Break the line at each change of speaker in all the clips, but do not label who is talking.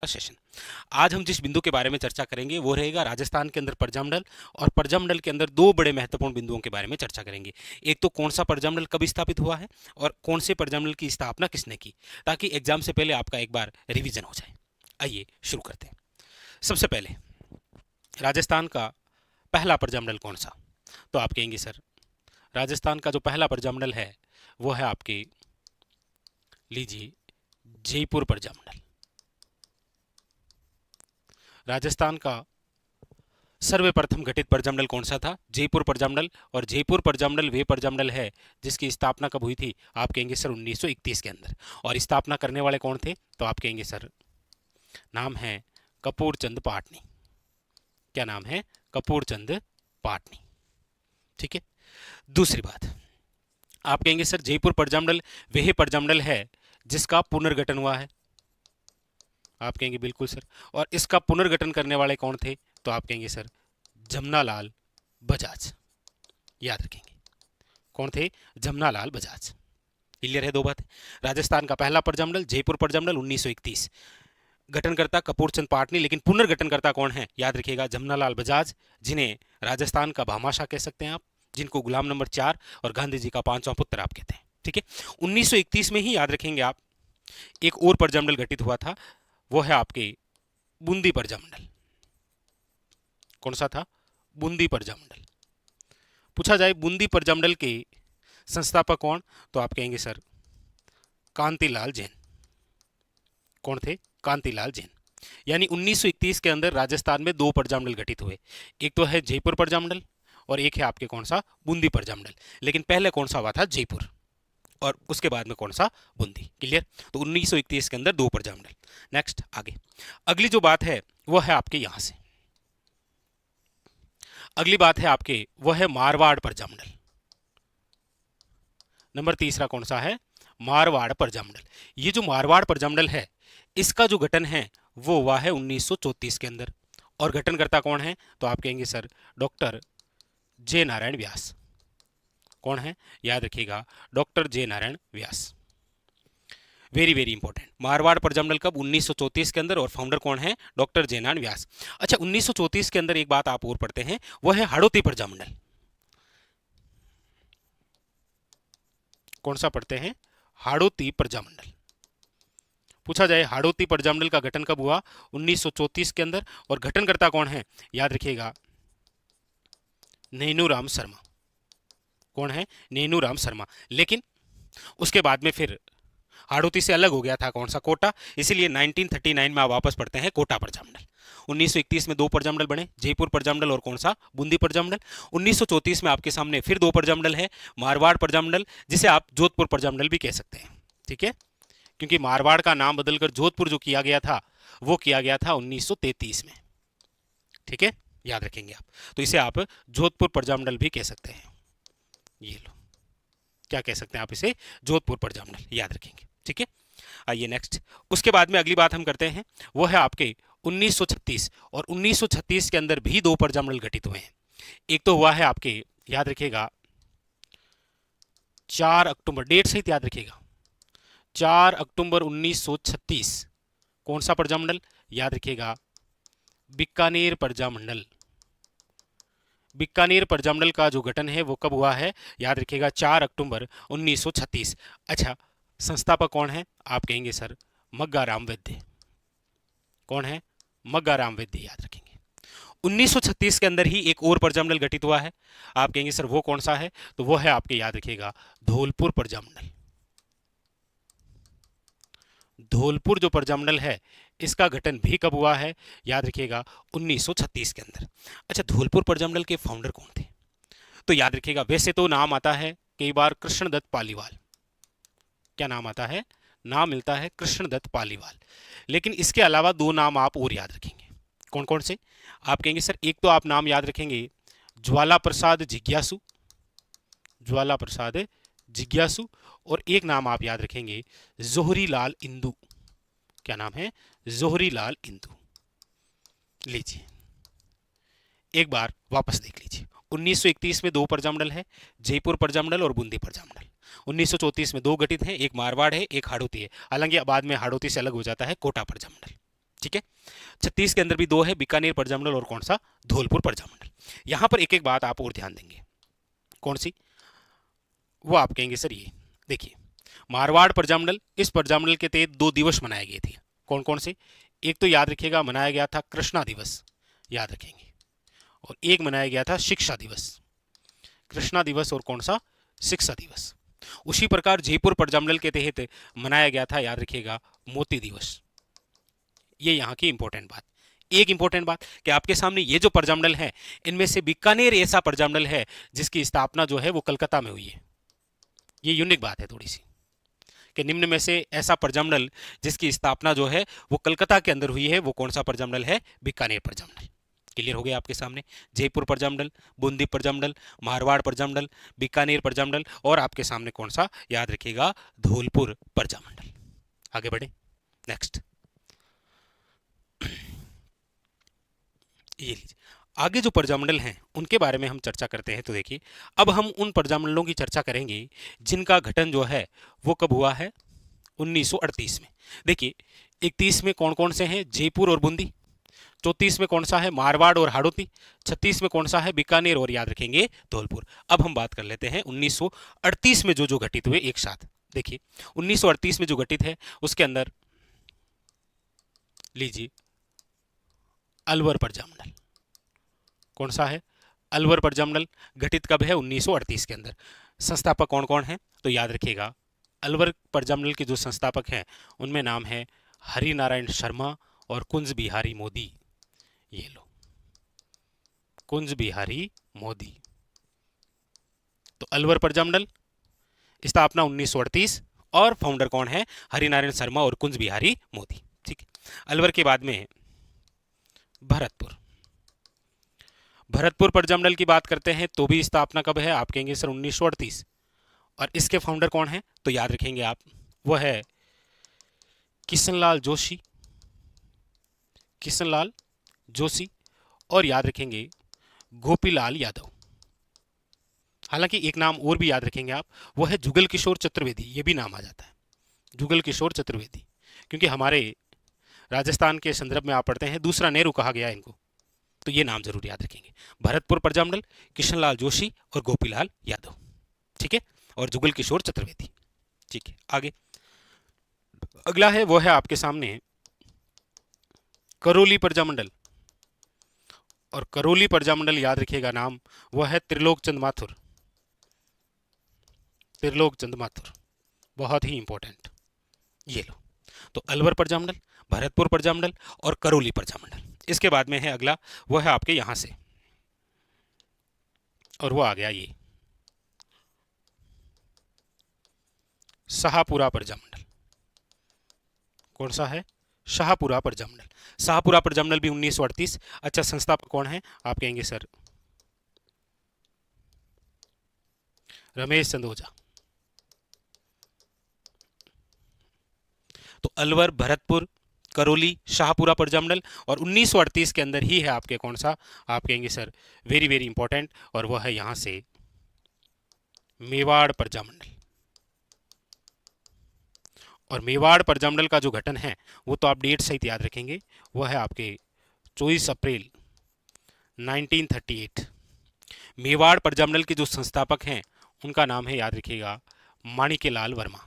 Session. आज हम जिस बिंदु के बारे में चर्चा करेंगे वो रहेगा राजस्थान के अंदर प्रजामंडल, और प्रजामंडल के अंदर दो बड़े महत्वपूर्ण बिंदुओं के बारे में चर्चा करेंगे। एक तो कौन सा प्रजामंडल कब स्थापित हुआ है और कौन से प्रजामंडल की स्थापना किसने की, ताकि एग्जाम से पहले आपका एक बार रिवीजन हो जाए। आइए शुरू करते हैं। सबसे पहले राजस्थान का पहला प्रजामंडल कौन सा, तो आप कहेंगे सर राजस्थान का जो पहला प्रजामंडल है वो है आपके, लीजिए, जयपुर प्रजामंडल। राजस्थान का सर्वप्रथम गठित प्रजामंडल कौन सा था? जयपुर प्रजामंडल। और जयपुर प्रजामंडल वे प्रजामंडल है जिसकी स्थापना कब हुई थी? आप कहेंगे सर 1931 के अंदर। और स्थापना करने वाले कौन थे? तो आप कहेंगे सर नाम है कपूर चंद पाटनी। क्या नाम है? कपूर चंद पाटनी। ठीक है। दूसरी बात, आप कहेंगे सर जयपुर प्रजामंडल वह प्रजामंडल है जिसका पुनर्गठन हुआ है। आप कहेंगे बिल्कुल सर। और इसका पुनर्गठन करने वाले कौन थे? तो आप कहेंगे सर जमनालाल बजाज। याद रखेंगे कौन थे? जमनालाल बजाज। क्लियर है? दो बात। राजस्थान का पहला प्रजामंडल जयपुर प्रजामंडल 1931, गठनकर्ता कपूरचंद पाटनी, लेकिन पुनर्गठनकर्ता कौन है? याद रखिएगा जमनालाल बजाज, जिन्हें राजस्थान का भामाशाह कह सकते हैं आप, जिनको गुलाम नंबर 4 और गांधी जी का 5वां पुत्र आप कहते हैं। ठीक है। 1931 में ही याद रखेंगे आप एक और प्रजामंडल गठित हुआ था, वो है आपके बूंदी प्रजामंडल। कौन सा था? बूंदी प्रजामंडल। पूछा जाए बूंदी प्रजामंडल के संस्थापक कौन, तो आप कहेंगे सर कांतिलाल जैन। कौन थे? कांतिलाल जैन। यानी 1931 के अंदर राजस्थान में दो प्रजामंडल गठित हुए, एक तो है जयपुर प्रजामंडल और एक है आपके कौन सा? बूंदी प्रजामंडल। लेकिन पहले कौन सा हुआ था? जयपुर, और उसके बाद में कौन सा? बूंदी। क्लियर? तो 1931 के अंदर दो प्रजामंडल। नेक्स्ट आगे, अगली जो बात है वो है आपके यहां से, अगली बात है आपके वो है मारवाड़ प्रजामंडल। नंबर तीसरा कौन सा है? मारवाड़ प्रजामंडल। ये जो मारवाड़ प्रजामंडल है इसका जो गठन है वो हुआ है 1934 के अंदर, और गठनकर्ता कौन है? तो आप कहेंगे sir doctor J Narayan Vyas. कौन है? याद रखिएगा doctor J Narayan Vyas. Very very important. Marwar Prajamandal कब? 1934 के अंदर, और फाउंडर कौन है? Doctor J Narayan Vyas. अच्छा, 1934 के अंदर एक बात आप और पढ़ते हैं, वो है हाड़ौती प्रजामंडल। कौन सा पढ़ते हैं? हाड़ौती प्रजामंडल। पूछा जाए हाड़ौती प्रजामंडल का गठन कब हुआ? 1934 के अंदर, और गठनकर्ता कौन है? याद रखिएगा नैनूराम शर्मा। कौन है? नैनूराम शर्मा। लेकिन उसके बाद में फिर हाड़ौती से अलग हो गया था कौन सा? कोटा। इसीलिए 1939 में आप वापस पढ़ते हैं कोटा प्रजामंडल। 1931 में दो प्रजामंडल बने, जयपुर प्रजामंडल और कौन सा? बूंदी प्रजामंडल। 1934 में आपके सामने फिर दो प्रजामंडल है, मारवाड़ प्रजामंडल, जिसे आप जोधपुर प्रजामंडल भी कह सकते हैं। ठीक है, क्योंकि मारवाड़ का नाम बदलकर जोधपुर जो किया गया था वो किया गया था 1933 में। ठीक है, याद रखेंगे आप। तो इसे आप जोधपुर प्रजामंडल भी कह सकते हैं। ये लो, क्या कह सकते हैं आप इसे? जोधपुर प्रजामंडल। याद रखेंगे। ठीक है। आइए नेक्स्ट, उसके बाद में अगली बात हम करते हैं, वो है आपके 1936। और 1936 के अंदर भी दो प्रजामंडल गठित हुए हैं। एक तो हुआ है आपके, याद रखिएगा 4 अक्टूबर, डेट सहित याद रखिएगा, 4 अक्टूबर 1936। कौन सा प्रजामंडल? याद रखिएगा बीकानेर प्रजामंडल। बीकानेर प्रजामंडल का जो गठन है वो कब हुआ है? याद रखिएगा 4 अक्टूबर 1936। अच्छा, संस्थापक कौन है? आप कहेंगे सर मग्गाराम वैद्य। कौन है? मग्गाराम वैद्य। याद रखेंगे। 1936 के अंदर ही एक और प्रजामंडल गठित हुआ है, आप कहेंगे सर वो कौन सा है? तो वो है आपके, याद रखिएगा, धौलपुर प्रजामंडल। धौलपुर जो प्रजामंडल है इसका गठन भी कब हुआ है? याद रखिएगा 1936 के अंदर। अच्छा, धौलपुर प्रजामंडल के फाउंडर कौन थे? तो याद रखिएगा, वैसे तो नाम आता है कई बार कृष्णदत्त पालीवाल। क्या नाम आता है? नाम मिलता है कृष्णदत्त पालीवाल। लेकिन इसके अलावा दो नाम आप और याद रखेंगे। कौन कौन से? आप कहेंगे सर एक तो आप नाम याद रखेंगे ज्वाला प्रसाद जिज्ञासु, ज्वाला प्रसाद जिज्ञासु, और एक नाम आप याद रखेंगे जोहरी लाल इंदू। क्या नाम है? जोहरी लाल इंदू। लीजिए एक बार वापस देख लीजिए। 1931 में दो प्रजामंडल है, जयपुर प्रजामंडल और बूंदी प्रजामंडल। 1934 में दो गठित हैं, एक मारवाड़ है, एक हाड़ौती है। हालांकि बाद में हाड़ौती से अलग हो जाता है कोटा प्रजामंडल। ठीक है। 36 के अंदर भी दो है, बीकानेर प्रजामंडल और कौन सा, धौलपुर प्रजामंडल। यहां पर एक एक बात आप और ध्यान देंगे, कौन सी, वो आप कहेंगे सर ये देखिए, मारवाड़ प्रजामंडल, इस प्रजामंडल के तहत 2 दिवस मनाए गए थे। कौन कौन से, एक तो याद रखिएगा मनाया गया था कृष्णा दिवस, याद रखेंगे, और एक मनाया गया था शिक्षा दिवस। कृष्णा दिवस और कौन सा, शिक्षा दिवस। उसी प्रकार जयपुर प्रजामंडल के तहत मनाया गया था, याद रखिएगा, मोती दिवस। ये यहाँ की इंपॉर्टेंट बात। एक इंपॉर्टेंट बात कि आपके सामने ये जो प्रजामंडल है, इनमें से बीकानेर ऐसा प्रजामंडल है जिसकी स्थापना जो है वो कलकत्ता में हुई है। ये यूनिक बात है थोड़ी सी, कि निम्न में से ऐसा प्रजामंडल जिसकी स्थापना जो है वो कलकत्ता के अंदर हुई है, वो कौन सा प्रजामंडल है, बीकानेर प्रजामंडल। क्लियर हो गया आपके सामने, जयपुर प्रजामंडल, बूंदी प्रजामंडल, मारवाड़ प्रजामंडल, बीकानेर प्रजामंडल, और आपके सामने कौन सा, याद रखिएगा, धौलपुर प्रजामंडल। आगे बढ़े, नेक्स्ट। ये लीजिए, आगे जो प्रजामंडल हैं उनके बारे में हम चर्चा करते हैं। तो देखिए, अब हम उन प्रजामंडलों की चर्चा करेंगे जिनका गठन जो है वो कब हुआ है, 1938 में। देखिए, 31 में कौन कौन से हैं, जयपुर और बूंदी। 34 में कौन सा है, मारवाड़ और हाड़ौती। 36 में कौन सा है, बीकानेर और याद रखेंगे धौलपुर। अब हम बात कर लेते हैं 1938 में जो जो घटित हुए एक साथ। देखिए, 1938 में जो घटित है उसके अंदर लीजिए अलवर प्रजामंडल। कौन सा है, अलवर प्रजामंडल घटित कब है, 1938 के अंदर। संस्थापक कौन कौन है, तो याद रखिएगा, अलवर प्रजामंडल के जो संस्थापक हैं उनमें नाम है हरि नारायण शर्मा और कुंज बिहारी मोदी। ये लो, कुंज बिहारी मोदी। तो अलवर प्रजामंडल स्थापना 1938 और फाउंडर कौन है, हरि नारायण शर्मा और कुंज बिहारी मोदी। ठीक है। अलवर के बाद में भरतपुर। भरतपुर प्रजामंडल की बात करते हैं तो भी स्थापना कब है, आप कहेंगे सर 1938, और इसके फाउंडर कौन है, तो याद रखेंगे आप, वो है किशनलाल जोशी, किशनलाल जोशी, और याद रखेंगे गोपीलाल यादव। हालांकि एक नाम और भी याद रखेंगे आप, वो है जुगल किशोर चतुर्वेदी। ये भी नाम आ जाता है, जुगल किशोर चतुर्वेदी, क्योंकि हमारे राजस्थान के संदर्भ में आप पढ़ते हैं दूसरा नेहरू कहा गया है इनको, तो ये नाम जरूर याद रखेंगे। भरतपुर प्रजामंडल, किशनलाल जोशी और गोपीलाल यादव। ठीक है, और जुगल किशोर चतुर्वेदी। ठीक है, आगे अगला है, वो है आपके सामने करौली प्रजामंडल। और करौली प्रजामंडल याद रखिएगा नाम, वो है त्रिलोक चंद माथुर। त्रिलोक चंद माथुर, बहुत ही इंपॉर्टेंट। ये लो, तो अलवर प्रजामंडल, भरतपुर प्रजामंडल और करौली प्रजामंडल। इसके बाद में है अगला, वो है आपके यहां से, और वो आ गया ये शाहपुरा प्रजामंडल। कौन सा है, शाहपुरा प्रजामंडल। शाहपुरा प्रजामंडल भी 1938। अच्छा, संस्थापक कौन है, आप कहेंगे सर रमेश चंद ओझा। तो अलवर, भरतपुर, करौली, शाहपुरा प्रजामंडल, और 1938 के अंदर ही है आपके कौन सा, आप कहेंगे सर वेरी वेरी इंपॉर्टेंट, और वह है यहां से मेवाड़ प्रजामंडल। और मेवाड़ प्रजामंडल का जो गठन है वो तो आप डेट सहित याद रखेंगे, वो है आपके 24 अप्रैल 1938। मेवाड़ प्रजामंडल के जो संस्थापक हैं उनका नाम है, याद रखिएगा, माणिक्यलाल वर्मा।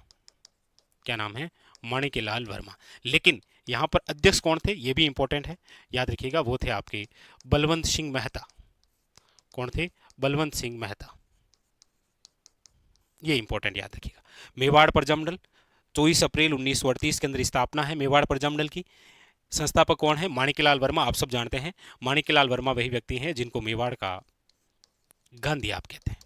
क्या नाम है, माणिक्यलाल वर्मा। लेकिन यहाँ पर अध्यक्ष कौन थे, ये भी इंपॉर्टेंट है, याद रखिएगा, वो थे आपके बलवंत सिंह मेहता। कौन थे, बलवंत सिंह मेहता। ये इंपॉर्टेंट याद रखिएगा। मेवाड़ प्रजामंडल 24 अप्रैल 1938 के अंदर स्थापना है मेवाड़ प्रजामंडल की। संस्थापक कौन है, माणिक्यलाल वर्मा। आप सब जानते हैं माणिक्यलाल वर्मा वही व्यक्ति हैं जिनको मेवाड़ का गांधी आप कहते हैं।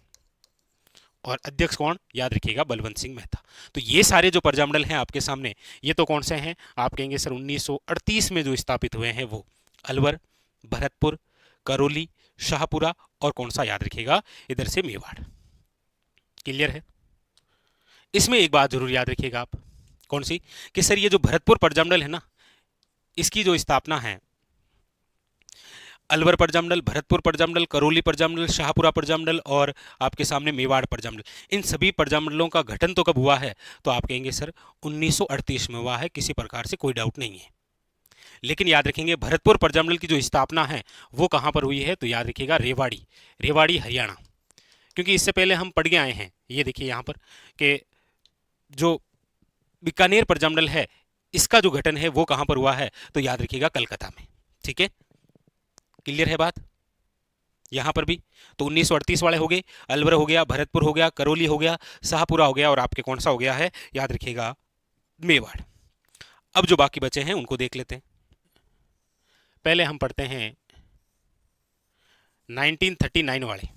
और अध्यक्ष कौन, याद रखिएगा, बलवंत सिंह मेहता। तो ये सारे जो प्रजामंडल हैं आपके सामने, ये तो कौन से हैं, आप कहेंगे सर 1938 में जो स्थापित हुए हैं वो अलवर, भरतपुर, करौली, शाहपुरा और कौन सा, याद रखिएगा, इधर से मेवाड़। क्लियर है। इसमें एक बात जरूर याद रखिएगा आप, कौन सी, कि सर ये जो भरतपुर प्रजामंडल है ना, इसकी जो स्थापना है, अलवर प्रजामंडल, भरतपुर प्रजामंडल, करौली प्रजामंडल, शाहपुरा प्रजामंडल और आपके सामने मेवाड़ प्रजामंडल, इन सभी प्रजामंडलों का गठन तो कब हुआ है, तो आप कहेंगे सर 1938 में हुआ है, किसी प्रकार से कोई डाउट नहीं है। लेकिन याद रखेंगे भरतपुर प्रजामंडल की जो स्थापना है वो कहाँ पर हुई है, तो याद रखिएगा रेवाड़ी, रेवाड़ी हरियाणा। क्योंकि इससे पहले हम पढ़ के आए हैं, ये देखिए यहाँ पर कि जो बीकानेर प्रजामंडल है इसका जो गठन है वो कहाँ पर हुआ है, तो याद रखिएगा कलकत्ता में। ठीक है, क्लियर है बात यहां पर भी। तो 1938 वाले हो गए, अलवर हो गया, भरतपुर हो गया, करौली हो गया, शाहपुरा हो गया, और आपके कौन सा हो गया है, याद रखिएगा मेवाड़। अब जो बाकी बचे हैं उनको देख लेते हैं। पहले हम पढ़ते हैं 1939 वाले,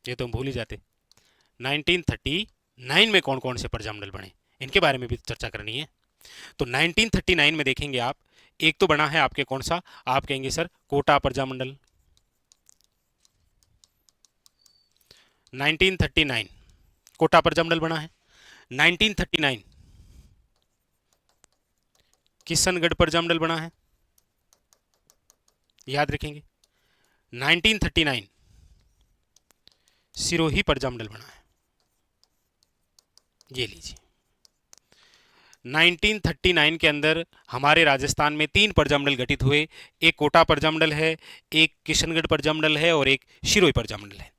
ये तो हम भूल ही जाते। 1939 में कौन कौन से प्रजामंडल बने इनके बारे में भी चर्चा करनी है। तो 1939 में देखेंगे आप, एक तो बना है आपके कौन सा, आप कहेंगे सर कोटा प्रजामंडल। 1939 कोटा प्रजामंडल बना है। 1939 किशनगढ़ प्रजामंडल बना है, याद रखेंगे। 1939 सिरोही प्रजामंडल बना है, ये लीजिए। 1939 के अंदर हमारे राजस्थान में 3 प्रजामंडल गठित हुए, एक कोटा प्रजामंडल है, एक किशनगढ़ प्रजामंडल है, और एक सिरोही प्रजामंडल है।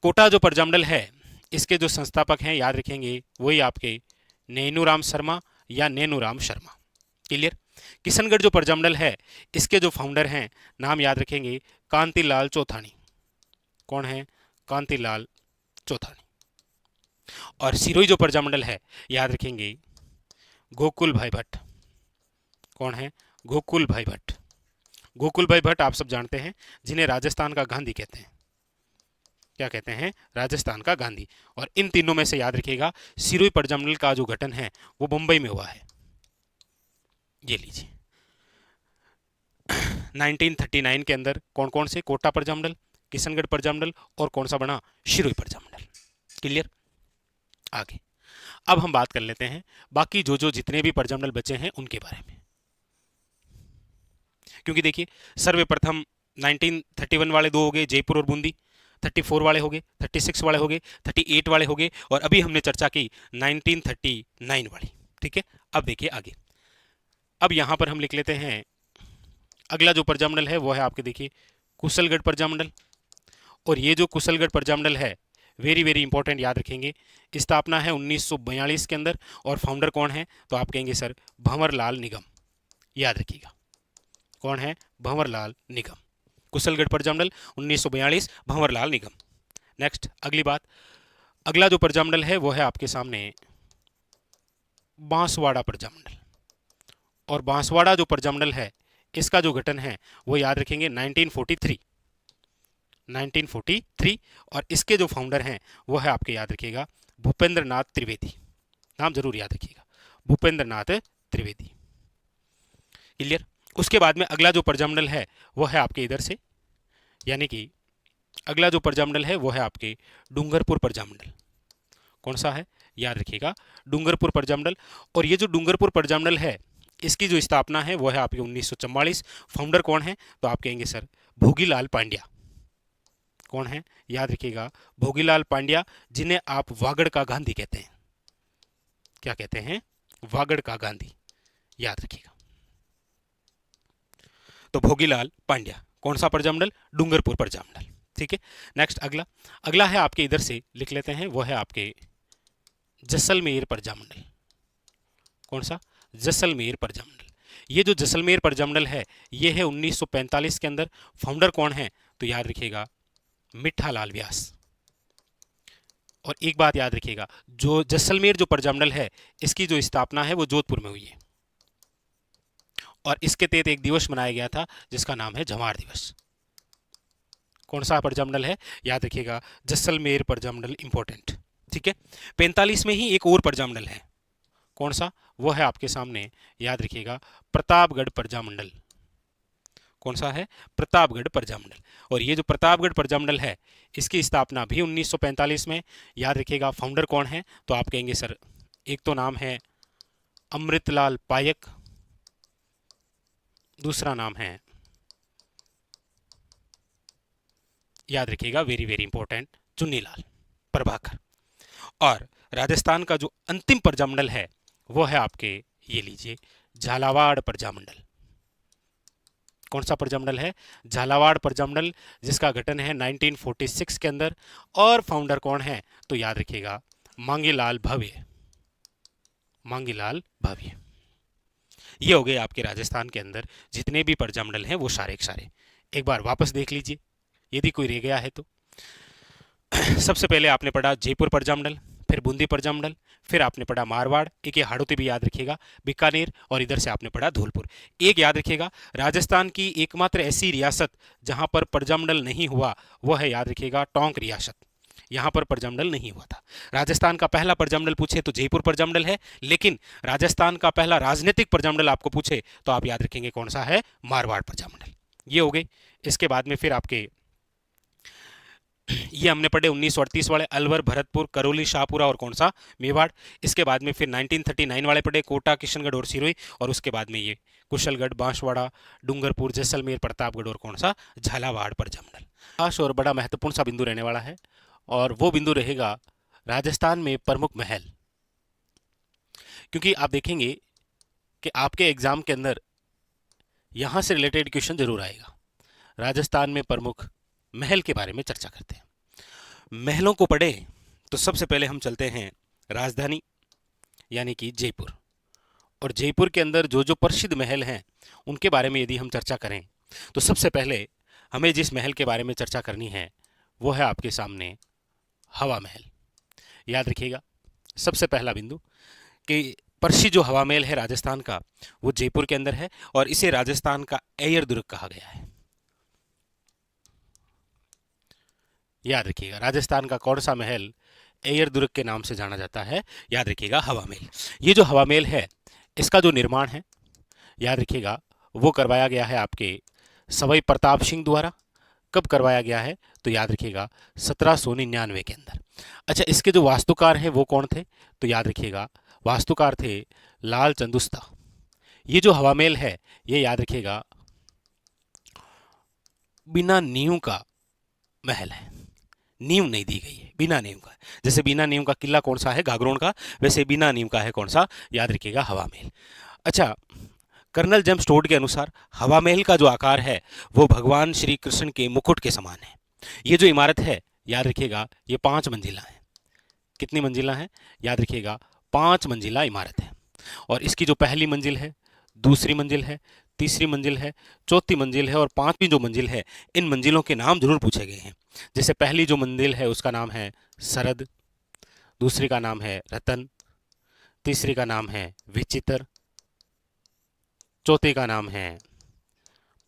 कोटा जो प्रजामंडल है इसके जो संस्थापक हैं याद रखेंगे वही आपके नैनूराम शर्मा या नैनूराम शर्मा। क्लियर। किशनगढ़ जो प्रजामंडल है इसके जो फाउंडर हैं नाम याद रखेंगे कांतिलाल चौथानी। कौन है, कांतिलाल चौथानी। और सिरोही जो प्रजामंडल है याद रखेंगे गोकुल भाई भट्ट। कौन है, गोकुल भाई भट्ट। गोकुल भाई भट्ट आप सब जानते हैं जिन्हें राजस्थान का गांधी कहते हैं। क्या कहते हैं, राजस्थान का गांधी। और इन तीनों में से याद रखिएगा सिरोही प्रजामंडल का जो गठन है वो मुंबई में हुआ है, ये लीजिए। 1939 के अंदर कौन कौन से, कोटा प्रजामंडल, किशनगढ़ प्रजामंडल, और कौन सा बना, सिरोही प्रजामंडल। क्लियर। आगे अब हम बात कर लेते हैं बाकी जो जितने भी प्रजामंडल बचे हैं उनके बारे में। क्योंकि देखिए सर्वप्रथम 1931 वाले 2 हो गए, जयपुर और बूंदी। 34 वाले हो गए, 36 वाले हो गए, 38 वाले हो गए, और अभी हमने चर्चा की 1939 वाली। ठीक है, अब देखिए आगे। अब यहां पर हम लिख लेते हैं अगला जो प्रजामंडल है वो है आपके देखिए कुशलगढ़ प्रजामंडल। और ये जो कुशलगढ़ प्रजामंडल है वेरी वेरी इंपॉर्टेंट, याद रखेंगे। स्थापना है 1942 के अंदर, और फाउंडर कौन है, तो आप कहेंगे सर भंवरलाल निगम। याद रखिएगा कौन है, भंवरलाल निगम। कुशलगढ़ प्रजामंडल 1942, भंवरलाल निगम। नेक्स्ट अगली बात, अगला जो प्रजामंडल है वो है आपके सामने बांसवाड़ा प्रजामंडल। और बांसवाड़ा जो प्रजामंडल है इसका जो गठन है वो याद रखेंगे 1943। और इसके जो फाउंडर हैं वो है आपके याद रखिएगा भूपेंद्र नाथ त्रिवेदी। नाम जरूर याद रखिएगा, भूपेंद्र नाथ त्रिवेदी। क्लियर। उसके बाद में अगला जो प्रजामंडल है वो है आपके इधर से, यानी कि अगला जो प्रजामंडल है वो है आपके डूंगरपुर प्रजामंडल। कौन सा है, याद रखिएगा डूंगरपुर प्रजामंडल। और ये जो डूंगरपुर प्रजामंडल है इसकी जो स्थापना है वो है आपके 1944। फाउंडर कौन है, तो आप कहेंगे सर भोगीलाल पांड्या। कौन है, याद रखिएगा भोगीलाल पांड्या, जिन्हें आप वागड़ का गांधी कहते हैं। क्या कहते हैं, वागड़ का गांधी, याद रखिएगा। तो भोगीलाल पांड्या, कौन सा प्रजामंडल, डूंगरपुर प्रजामंडल। ठीक है। नेक्स्ट अगला है आपके इधर से लिख लेते हैं वो है आपके जैसलमेर प्रजामंडल। कौन सा, जैसलमेर प्रजामंडल। ये जो जैसलमेर प्रजामंडल है ये है 1945 के अंदर। फाउंडर कौन है, तो याद रखिएगा मिठालाल व्यास। और एक बात याद रखिएगा, जो जैसलमेर जो प्रजामंडल है इसकी जो स्थापना है वो जोधपुर में हुई है, और इसके तहत एक दिवस मनाया गया था जिसका नाम है जवार दिवस। कौन सा प्रजामंडल है, याद रखिएगा जैसलमेर प्रजामंडल, इंपॉर्टेंट। ठीक है। 45 में ही एक और प्रजामंडल है, कौन सा, वो है आपके सामने, याद रखिएगा प्रतापगढ़ प्रजामंडल। कौन सा है, प्रतापगढ़ प्रजामंडल। और ये जो प्रतापगढ़ प्रजामंडल है इसकी स्थापना भी 1945 में। याद रखिएगा फाउंडर कौन है, तो आप कहेंगे सर एक तो नाम है अमृतलाल पायक, दूसरा नाम है, याद रखिएगा very very important, Chunnilal Prabhakar. और राजस्थान का जो अंतिम प्रजामंडल है वो है आपके, ये लीजिए झालावाड़ प्रजामंडल। कौन सा प्रजामंडल है? झालावाड़ प्रजामंडल, जिसका गठन है 1946 के अंदर। और फाउंडर कौन है? तो याद रखिएगा मांगीलाल भव्य। मांगीलाल भव्य। ये हो गए आपके राजस्थान के अंदर जितने भी प्रजामंडल हैं वो सारे के सारे। एक बार वापस देख लीजिए यदि कोई रह गया है तो। सबसे पहले आपने पढ़ा जयपुर प्रजामंडल, फिर बूंदी प्रजामंडल, फिर आपने पढ़ा मारवाड़, एक ये हाड़ौती भी याद रखिएगा, बीकानेर, और इधर से आपने पढ़ा धौलपुर। एक याद रखिएगा राजस्थान की एकमात्र ऐसी रियासत जहां पर प्रजामंडल नहीं हुआ वो है, याद रखिएगा, टोंक रियासत। यहां पर प्रजामंडल नहीं हुआ था। राजस्थान का पहला प्रजामंडल पूछे तो जयपुर प्रजामंडल है, लेकिन राजस्थान का पहला राजनीतिक प्रजामंडल आपको पूछे तो आप याद रखेंगे कौन सा है? मारवाड़ प्रजामंडल। ये हो गई। इसके बाद में फिर आपके ये हमने पढ़े 1938 वाले अलवर, भरतपुर, करौली, शाहपुरा और कौन सा? मेवाड़। इसके बाद में फिर 1939 वाले पढ़े कोटा, किशनगढ़ और सिरोही। और उसके बाद में ये कुशलगढ़, बांसवाड़ा, डूंगरपुर, जैसलमेर, प्रतापगढ़ और कौन सा? झालावाड़ प्रजामंडल। खास और बड़ा महत्वपूर्ण सा बिंदु रहने वाला है, और वो बिंदु रहेगा राजस्थान में प्रमुख महल। क्योंकि आप देखेंगे कि आपके एग्जाम के अंदर यहां से रिलेटेड क्वेश्चन जरूर आएगा। राजस्थान में प्रमुख महल के बारे में चर्चा करते हैं। महलों को पढ़े तो सबसे पहले हम चलते हैं राजधानी यानी कि जयपुर। और जयपुर के अंदर जो जो प्रसिद्ध महल हैं उनके बारे में यदि हम चर्चा करें तो सबसे पहले हमें जिस महल के बारे में चर्चा करनी है वो है आपके सामने हवा महल। याद रखिएगा सबसे पहला बिंदु कि प्रसिद्ध जो हवा महल है राजस्थान का वो जयपुर के अंदर है, और इसे राजस्थान का एयर दुर्ग कहा गया है। याद रखिएगा राजस्थान का कौन सा महल एयर दुर्ग के नाम से जाना जाता है? याद रखिएगा हवा महल। ये जो हवा महल है इसका जो निर्माण है याद रखिएगा वो करवाया गया है आपके सवाई प्रताप सिंह द्वारा। कब करवाया गया है? तो याद रखिएगा 1799 के अंदर। अच्छा, इसके जो वास्तुकार हैं वो कौन थे? तो याद रखिएगा वास्तुकार थे लाल चंदुस्ता। ये जो हवा महल है ये याद रखिएगा बिना नींव का महल है। नींव नहीं दी गई है, बिना नींव का। जैसे बिना नींव का किला कौन सा है? गागरोन का। वैसे बिना नींव का है कौन सा? याद रखिएगा हवा महल। अच्छा, कर्नल जेम्स टोड के अनुसार हवा महल का जो आकार है वो भगवान श्री कृष्ण के मुकुट के समान है। ये जो इमारत है याद रखिएगा ये 5 मंजिला है। कितनी मंजिला है? याद रखिएगा 5 मंजिला इमारत है। और इसकी जो पहली मंजिल है, दूसरी मंजिल है, तीसरी मंजिल है, चौथी मंजिल है और 5वीं जो मंजिल है, इन मंजिलों के नाम जरूर पूछे गए हैं। जैसे पहली जो मंजिल है उसका नाम है शरद, दूसरी का नाम है रतन, तीसरी का नाम है विचित्र, चौथी का नाम है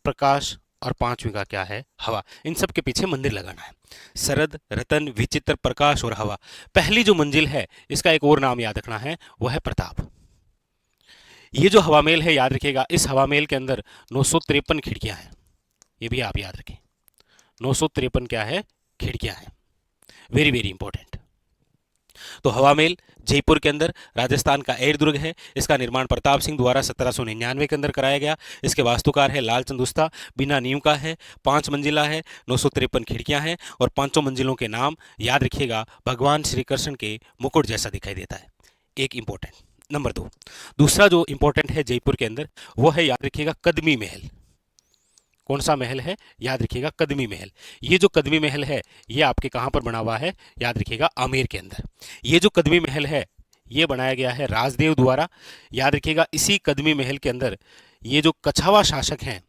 प्रकाश और 5वीं का क्या है? हवा। इन सब के पीछे मंदिर लगाना है। शरद, रतन, विचित्र, प्रकाश और हवा। पहली जो मंजिल है इसका एक और नाम याद रखना है, वो है प्रताप। ये जो हवा महल है याद रखिएगा इस हवा महल के अंदर 953 खिड़कियां हैं। ये भी आप याद रखें, 953 क्या है? खिड़कियां हैं। Very very important. तो हवा महल जयपुर के अंदर राजस्थान का एयर दुर्ग है। इसका निर्माण प्रताप सिंह द्वारा 1799 के अंदर कराया गया। इसके वास्तुकार है लाल चंदुस्ता, बिना नींव का है, 5 मंजिला है, 953 खिड़कियां हैं और 5 मंजिलों के नाम याद रखिएगा भगवान श्री कृष्ण के मुकुट जैसा दिखाई देता है। एक इंपॉर्टेंट। नंबर 2, दूसरा जो इंपॉर्टेंट है जयपुर के अंदर वो है याद रखिएगा कदमी महल। कौन सा महल है? याद रखिएगा कदमी महल। ये जो कदमी महल है ये आपके कहां पर बना हुआ है? याद रखिएगा आमेर के अंदर। ये जो कदमी महल है ये बनाया गया है राजदेव द्वारा। याद रखिएगा इसी कदमी महल के अंदर ये जो कछावा शासक हैं,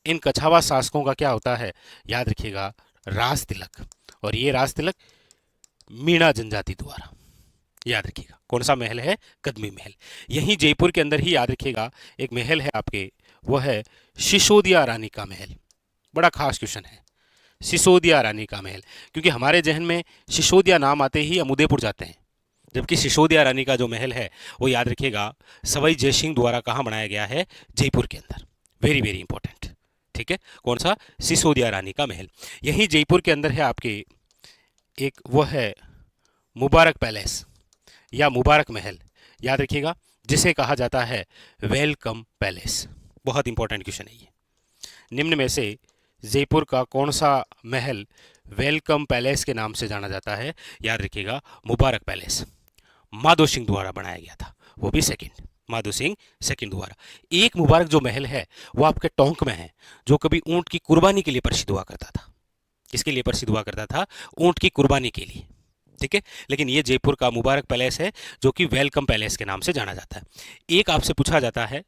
इन कछावा शासकों का क्या होता है? याद रखिएगा राज तिलक। और ये राज तिलक मीणा जनजाति द्वारा। याद रखिएगा कौन सा महल है? कदमी महल। यहीं जयपुर के अंदर ही याद रखिएगा एक महल है आपके, वो है सिसोदिया रानी का महल। बड़ा खास क्वेश्चन है सिसोदिया रानी का महल, क्योंकि हमारे जहन में सिसोदिया नाम आते ही हम उदयपुर जाते हैं, जबकि सिसोदिया रानी का जो महल है वो याद रखिएगा सवाई जयसिंह द्वारा कहाँ बनाया गया है? जयपुर के अंदर। Very very important. ठीक है, कौन सा? सिसोदिया रानी का महल। यहीं जयपुर के अंदर है आपके एक, वो है मुबारक पैलेस या मुबारक महल। याद रखिएगा जिसे कहा जाता है वेलकम पैलेस। बहुत इंपॉर्टेंट क्वेश्चन है ये। निम्न में से जयपुर का कौन सा महल वेलकम पैलेस के नाम से जाना जाता है? याद रखिएगा मुबारक पैलेस। माधो सिंह द्वारा बनाया गया था, वो भी सेकंड। माधो सिंह सेकंड द्वारा। एक मुबारक जो महल है वो आपके टोंक में है, जो कभी ऊंट की कुर्बानी के लिए प्रसिद्ध हुआ करता था। किसके लिए प्रसिद्ध हुआ करता था? ऊंट की कुर्बानी के लिए। ठीक है, लेकिन ये जयपुर का मुबारक पैलेस है जो कि वेलकम पैलेस के नाम से जाना जाता है। एक आपसे पूछा जाता है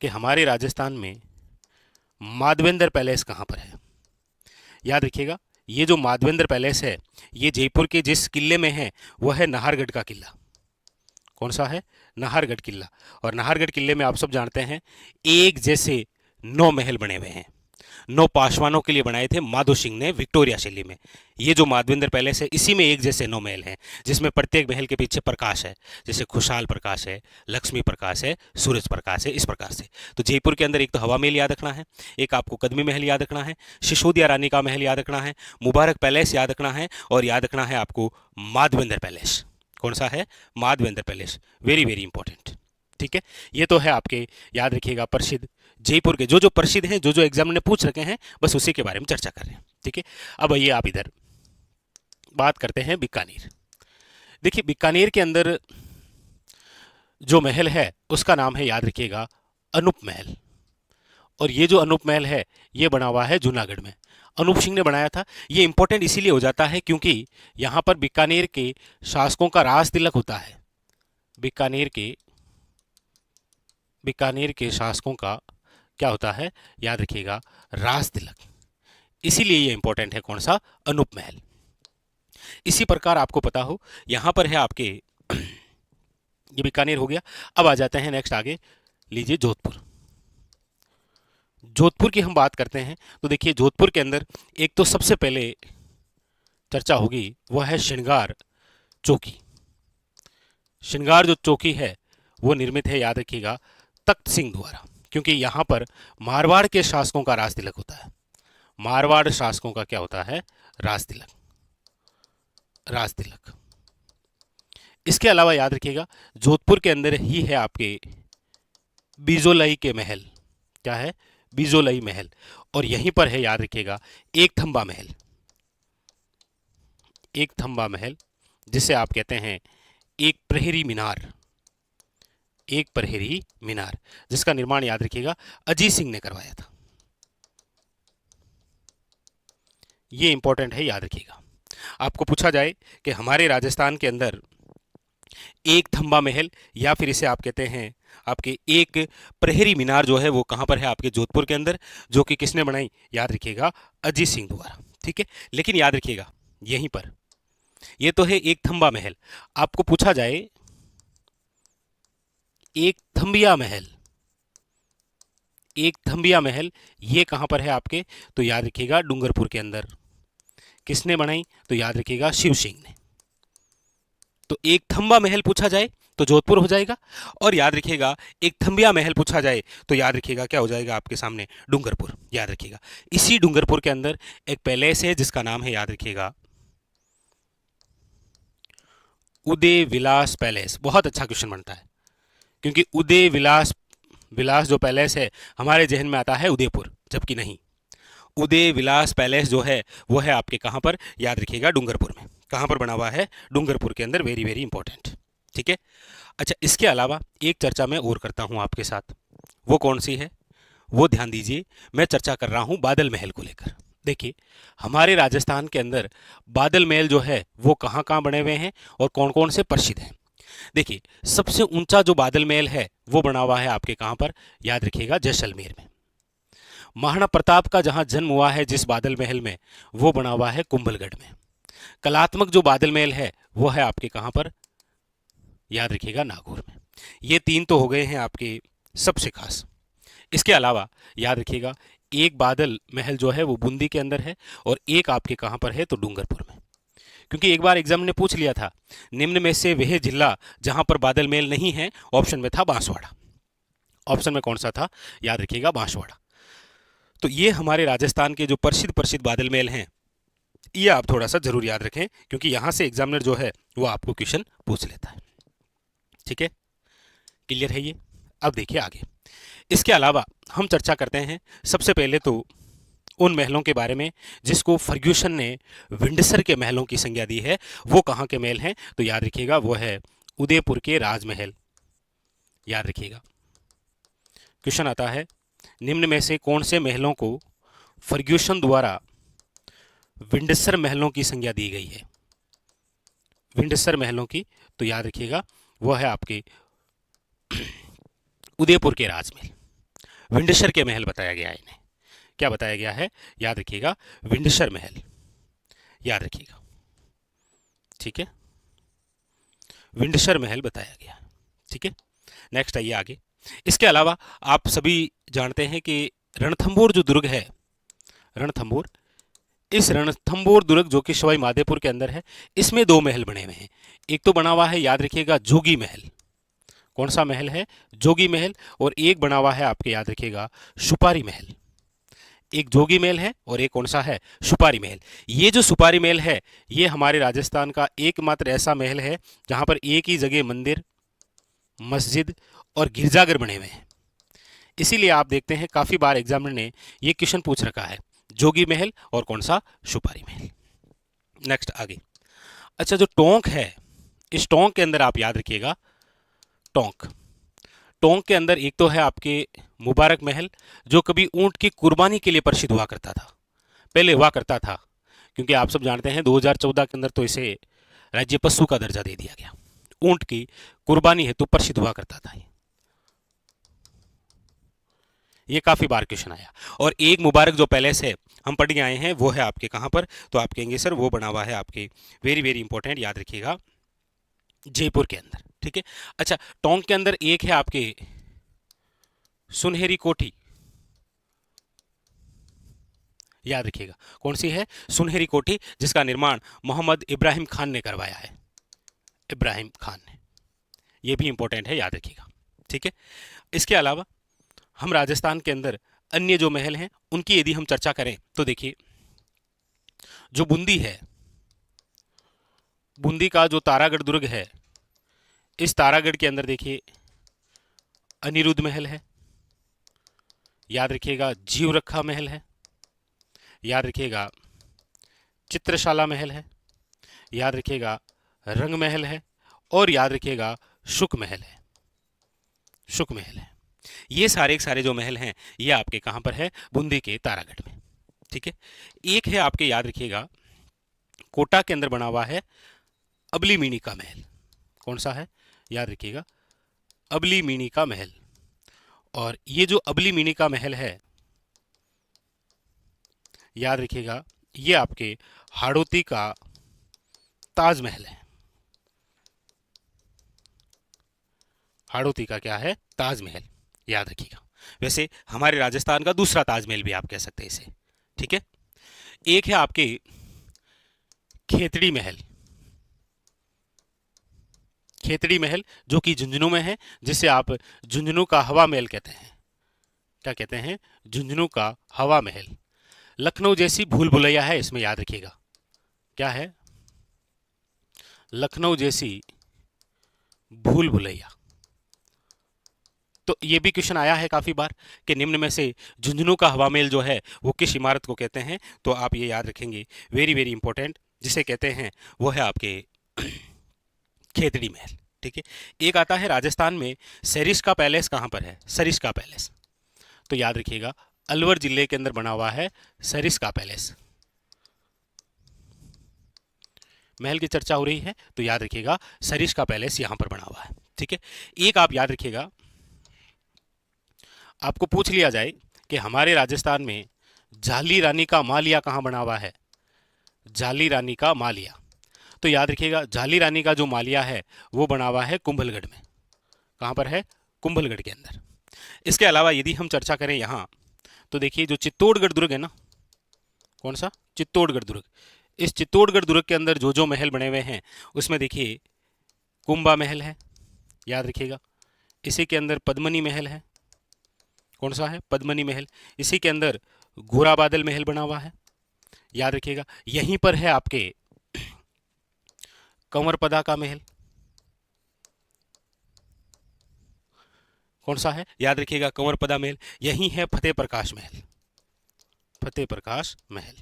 कि हमारे राजस्थान में माधवेंद्र पैलेस कहाँ पर है। याद रखिएगा, ये जो माधवेंद्र पैलेस है ये जयपुर के जिस किले में है वह है नाहरगढ़ का किला। कौन सा है? नाहरगढ़ किला। और नाहरगढ़ किले में आप सब जानते हैं एक जैसे 9 महल बने हुए हैं। 9 पासवानों के लिए बनाए थे माधो सिंह ने विक्टोरिया शैली में। ये जो माधवेंद्र पैलेस है इसी में एक जैसे 9 महल हैं, जिसमें प्रत्येक महल के पीछे प्रकाश है, जैसे खुशहाल प्रकाश है, लक्ष्मी प्रकाश है, सूरज प्रकाश है, इस प्रकार से। तो जयपुर के अंदर एक तो हवा महल याद रखना है, एक आपको कदमी महल याद रखना है, सिसोदिया रानी का महल याद रखना है, मुबारक पैलेस याद रखना है, और याद रखना है आपको माधवेंद्र पैलेस। कौन सा है? Madhavendra palace. Very very important. ठीक है, ये तो है आपके, याद रखिएगा, प्रसिद्ध जयपुर के जो जो प्रसिद्ध हैं, जो जो एग्जाम ने पूछ रखे हैं, बस उसी के बारे में चर्चा कर रहे हैं। ठीक है, अब आइए आप इधर बात करते हैं बीकानेर। देखिए, बीकानेर के अंदर जो महल है उसका नाम है, याद रखिएगा, अनूप महल। और ये जो अनूप महल है ये बना हुआ है जूनागढ़ में। अनूप सिंह ने बनाया था। ये इंपॉर्टेंट इसीलिए हो जाता है क्योंकि यहाँ पर बीकानेर के शासकों का राज तिलक होता है। बीकानेर के शासकों का क्या होता है? याद रखिएगा, राज तिलक। इसीलिए ये इंपॉर्टेंट है। कौन सा? अनूप महल। इसी प्रकार आपको पता हो यहां पर है आपके ये बीकानेर हो गया। अब आ जाते हैं नेक्स्ट आगे, लीजिए जोधपुर। जोधपुर की हम बात करते हैं तो देखिए जोधपुर के अंदर एक तो सबसे पहले चर्चा होगी वह है श्रृंगार चौकी। श्रृंगार जो चौकी है वो निर्मित है, याद रखिएगा, तख्त सिंह द्वारा, क्योंकि यहां पर मारवाड़ के शासकों का राज तिलक होता है। मारवाड़ शासकों का क्या होता है? राज तिलक। इसके अलावा याद रखिएगा जोधपुर के अंदर ही है आपके बीजोलाई के महल। क्या है? बीजोलाई महल। और यहीं पर है, याद रखिएगा, एक थंबा महल, जिसे आप कहते हैं एक प्रहरी मीनार, जिसका निर्माण, याद रखिएगा, अजीत सिंह ने करवाया था। ये इंपॉर्टेंट है, याद रखिएगा। आपको पूछा जाए कि हमारे राजस्थान के अंदर एक थंबा महल या फिर इसे आप कहते हैं आपके एक प्रहरी मीनार जो है वो कहां पर है? आपके जोधपुर के अंदर, जो कि किसने बनाई? याद रखिएगा, अजीत सिंह द्वारा। ठीक है, लेकिन याद रखिएगा यहीं पर ये तो है एक थंबा महल। आपको पूछा जाए एक थंबिया महल ये कहां पर है आपके? तो याद रखिएगा डूंगरपुर के अंदर। किसने बनाई? तो याद रखिएगा शिव सिंह ने। तो एक थंबा महल पूछा जाए तो जोधपुर हो जाएगा, और याद रखिएगा एक थंबिया महल पूछा जाए तो याद रखिएगा क्या हो जाएगा आपके सामने? डूंगरपुर। याद रखिएगा इसी डूंगरपुर के अंदर एक पैलेस है जिसका नाम है, याद रखिएगा, उदय विलास पैलेस। बहुत अच्छा क्वेश्चन बनता है क्योंकि उदय विलास जो पैलेस है हमारे जहन में आता है उदयपुर, जबकि नहीं। उदय विलास पैलेस जो है वो है आपके कहां पर? याद रखिएगा डूंगरपुर में। कहां पर बना हुआ है? डूंगरपुर के अंदर। Very very important. ठीक है, अच्छा, इसके अलावा एक चर्चा मैं और करता हूं आपके साथ। वो कौन सी है? वो ध्यान दीजिए, मैं चर्चा कर रहा हूं बादल महल को लेकर। देखिए, हमारे राजस्थान के अंदर बादल महल जो है वो कहां कहां बने हुए हैं और कौन कौन से प्रसिद्ध हैं। देखिए, सबसे ऊंचा जो बादल महल है वो बना हुआ है आपके कहां पर? याद रखिएगा, जैसलमेर में। महाराणा प्रताप का जहां जन्म हुआ है जिस बादल महल में, वो बना हुआ है कुंभलगढ़ में। कलात्मक जो बादल महल है वो है आपके कहां पर? याद रखिएगा, नागौर में। ये 3 तो हो गए हैं आपके सबसे खास। इसके अलावा याद रखिएगा एक बादल महल जो है वो बूंदी के अंदर है, और एक आपके कहां पर है? तो डूंगरपुर में। क्योंकि एक बार एग्जाम ने पूछ लिया था निम्न में से वह जिला जहां पर बादल महल नहीं है, ऑप्शन में था बांसवाड़ा। ऑप्शन में कौन सा था? याद रखिएगा, बांसवाड़ा। तो ये हमारे राजस्थान के जो प्रसिद्ध बादल महल हैं, ये आप थोड़ा सा जरूर याद रखें क्योंकि यहां से एग्जामिनर जो है वो आपको क्वेश्चन पूछ लेता है। ठीक है, क्लियर है ये? अब देखिए आगे। इसके अलावा हम चर्चा करते हैं सबसे पहले तो उन महलों के बारे में जिसको फर्ग्यूसन ने विंडसर के महलों की संज्ञा दी है। वो कहाँ के महल हैं? तो याद रखिएगा वो है उदयपुर के राजमहल। याद रखिएगा। क्वेश्चन आता है, निम्न में से कौन से महलों को फर्ग्यूसन द्वारा विंडसर महलों की संज्ञा दी गई है? विंडसर महलों की, तो याद रखिएगा वह है आपके उदयपुर के राजमहल। विंडसर के महल बताया गया है इन्हें। क्या बताया गया है? याद रखिएगा विंडसर महल, याद रखिएगा। ठीक है, विंडसर महल बताया गया है। ठीक है, नेक्स्ट आइए आगे। इसके अलावा आप सभी जानते हैं कि रणथंभौर जो दुर्ग है, रणथंभौर, इस रणथंभौर दुर्ग जो कि सवाई माधोपुर के अंदर है, इसमें दो महल बने हुए हैं। एक तो बना हुआ है, याद रखिएगा, जोगी महल। कौन सा महल है? जोगी महल। और एक बना हुआ है आपके, याद रखिएगा, सुपारी महल। एक जोगी महल है और एक कौन सा है? सुपारी महल। ये जो सुपारी महल है, ये हमारे राजस्थान का एकमात्र ऐसा महल है जहां पर एक ही जगह मंदिर, मस्जिद और गिरजाघर बने हुए हैं। इसीलिए आप देखते हैं काफी बार एग्जामिनर ने ये क्वेश्चन पूछ रखा है, जोगी महल और कौन सा? सुपारी महल। नेक्स्ट आगे। अच्छा, जो टोंक है, इस टोंक के अंदर आप याद रखिएगा, टोंक, टोंक के अंदर एक तो है आपके मुबारक महल, जो कभी ऊंट की कुर्बानी के लिए प्रसिद्ध हुआ करता था, पहले हुआ करता था, क्योंकि आप सब जानते हैं 2014 के अंदर तो इसे राज्य पशु का दर्जा दे दिया गया। ऊंट की कुर्बानी हेतु प्रसिद्ध हुआ करता था ये काफी बार क्वेश्चन आया। और एक मुबारक जो पैलेस है हम पढ़ के आए हैं, वो है आपके कहां पर? तो आप कहेंगे सर वो बना हुआ है आपके, वेरी वेरी इंपॉर्टेंट, याद रखिएगा, जयपुर के अंदर। ठीक है। अच्छा, टोंक के अंदर एक है आपके सुनहरी कोठी, याद रखिएगा, कौन सी है? सुनहरी कोठी, जिसका निर्माण मोहम्मद इब्राहिम खान ने करवाया है, इब्राहिम खान ने। यह भी इंपॉर्टेंट है, याद रखिएगा। ठीक है। इसके अलावा हम राजस्थान के अंदर अन्य जो महल हैं उनकी यदि हम चर्चा करें तो देखिए, जो बूंदी है, बूंदी का जो तारागढ़ दुर्ग है, इस तारागढ़ के अंदर देखिए अनिरुद्ध महल है, याद रखिएगा, जीवरखा महल है, याद रखिएगा, चित्रशाला महल है, याद रखिएगा, रंग महल है, और याद रखिएगा शुक महल है, शुक महल है। ये सारे जो महल हैं ये आपके कहां पर है? बूंदी के तारागढ़ में। ठीक है। एक है आपके, याद रखिएगा, कोटा के अंदर बना हुआ है अबली मीणी का महल। कौन सा है? याद रखिएगा, अबली मीणी का महल। और ये जो अबली मीणी का महल है, याद रखिएगा, ये आपके हाड़ौती का ताजमहल है। हाड़ौती का क्या है? ताजमहल, याद रखिएगा। वैसे हमारे राजस्थान का दूसरा ताजमहल भी आप कह सकते हैं इसे। ठीक है। एक है आपके खेतड़ी महल, खेतड़ी महल जो कि झुंझुनू में है, जिसे आप झुंझुनू का हवा महल कहते हैं। क्या कहते हैं? झुंझुनू का हवा महल। लखनऊ जैसी भूल भुलैया है इसमें, याद रखिएगा। क्या है? लखनऊ जैसी भूल भुलैया। तो ये भी क्वेश्चन आया है काफी बार कि निम्न में से झुंझुनू का हवा महल जो है वो किस इमारत को कहते हैं? तो आप ये याद रखेंगे, वेरी वेरी इंपॉर्टेंट, जिसे कहते हैं वो है आपके खेतड़ी महल। ठीक है। एक आता है राजस्थान में सरिस्का पैलेस, कहां पर है? सरिस्का पैलेस। तो याद रखिएगा, अलवर जिले के अंदर बना हुआ है सरिस्का पैलेस। महल की चर्चा हो रही है तो याद रखिएगा सरिस्का पैलेस यहां पर बना हुआ है। ठीक है। एक आप याद रखिएगा, आपको पूछ लिया जाए कि हमारे राजस्थान में झाली रानी का मालिया कहां बना हुआ है? झाली रानी का मालिया। तो याद रखिएगा, झाली रानी का जो मालिया है वो बना हुआ है कुंभलगढ़ में। कहां पर है? कुंभलगढ़ के अंदर। इसके अलावा यदि हम चर्चा करें यहां, तो देखिए जो चित्तौड़गढ़ दुर्ग है ना, कौन सा? चित्तौड़गढ़ दुर्ग। इस चित्तौड़गढ़ दुर्ग के अंदर जो महल बने हुए हैं उसमें देखिए कुंभा महल है, याद रखिएगा। इसी के अंदर पद्मनी महल है। कौन सा है? पद्मनी महल। इसी के अंदर घोराबादल महल बना हुआ है, याद रखिएगा। यहीं पर है आपके कंवरपदा का महल। कौन सा है? याद रखिएगा, कंवरपदा महल। यहीं है फतेह प्रकाश महल, फतेह प्रकाश महल,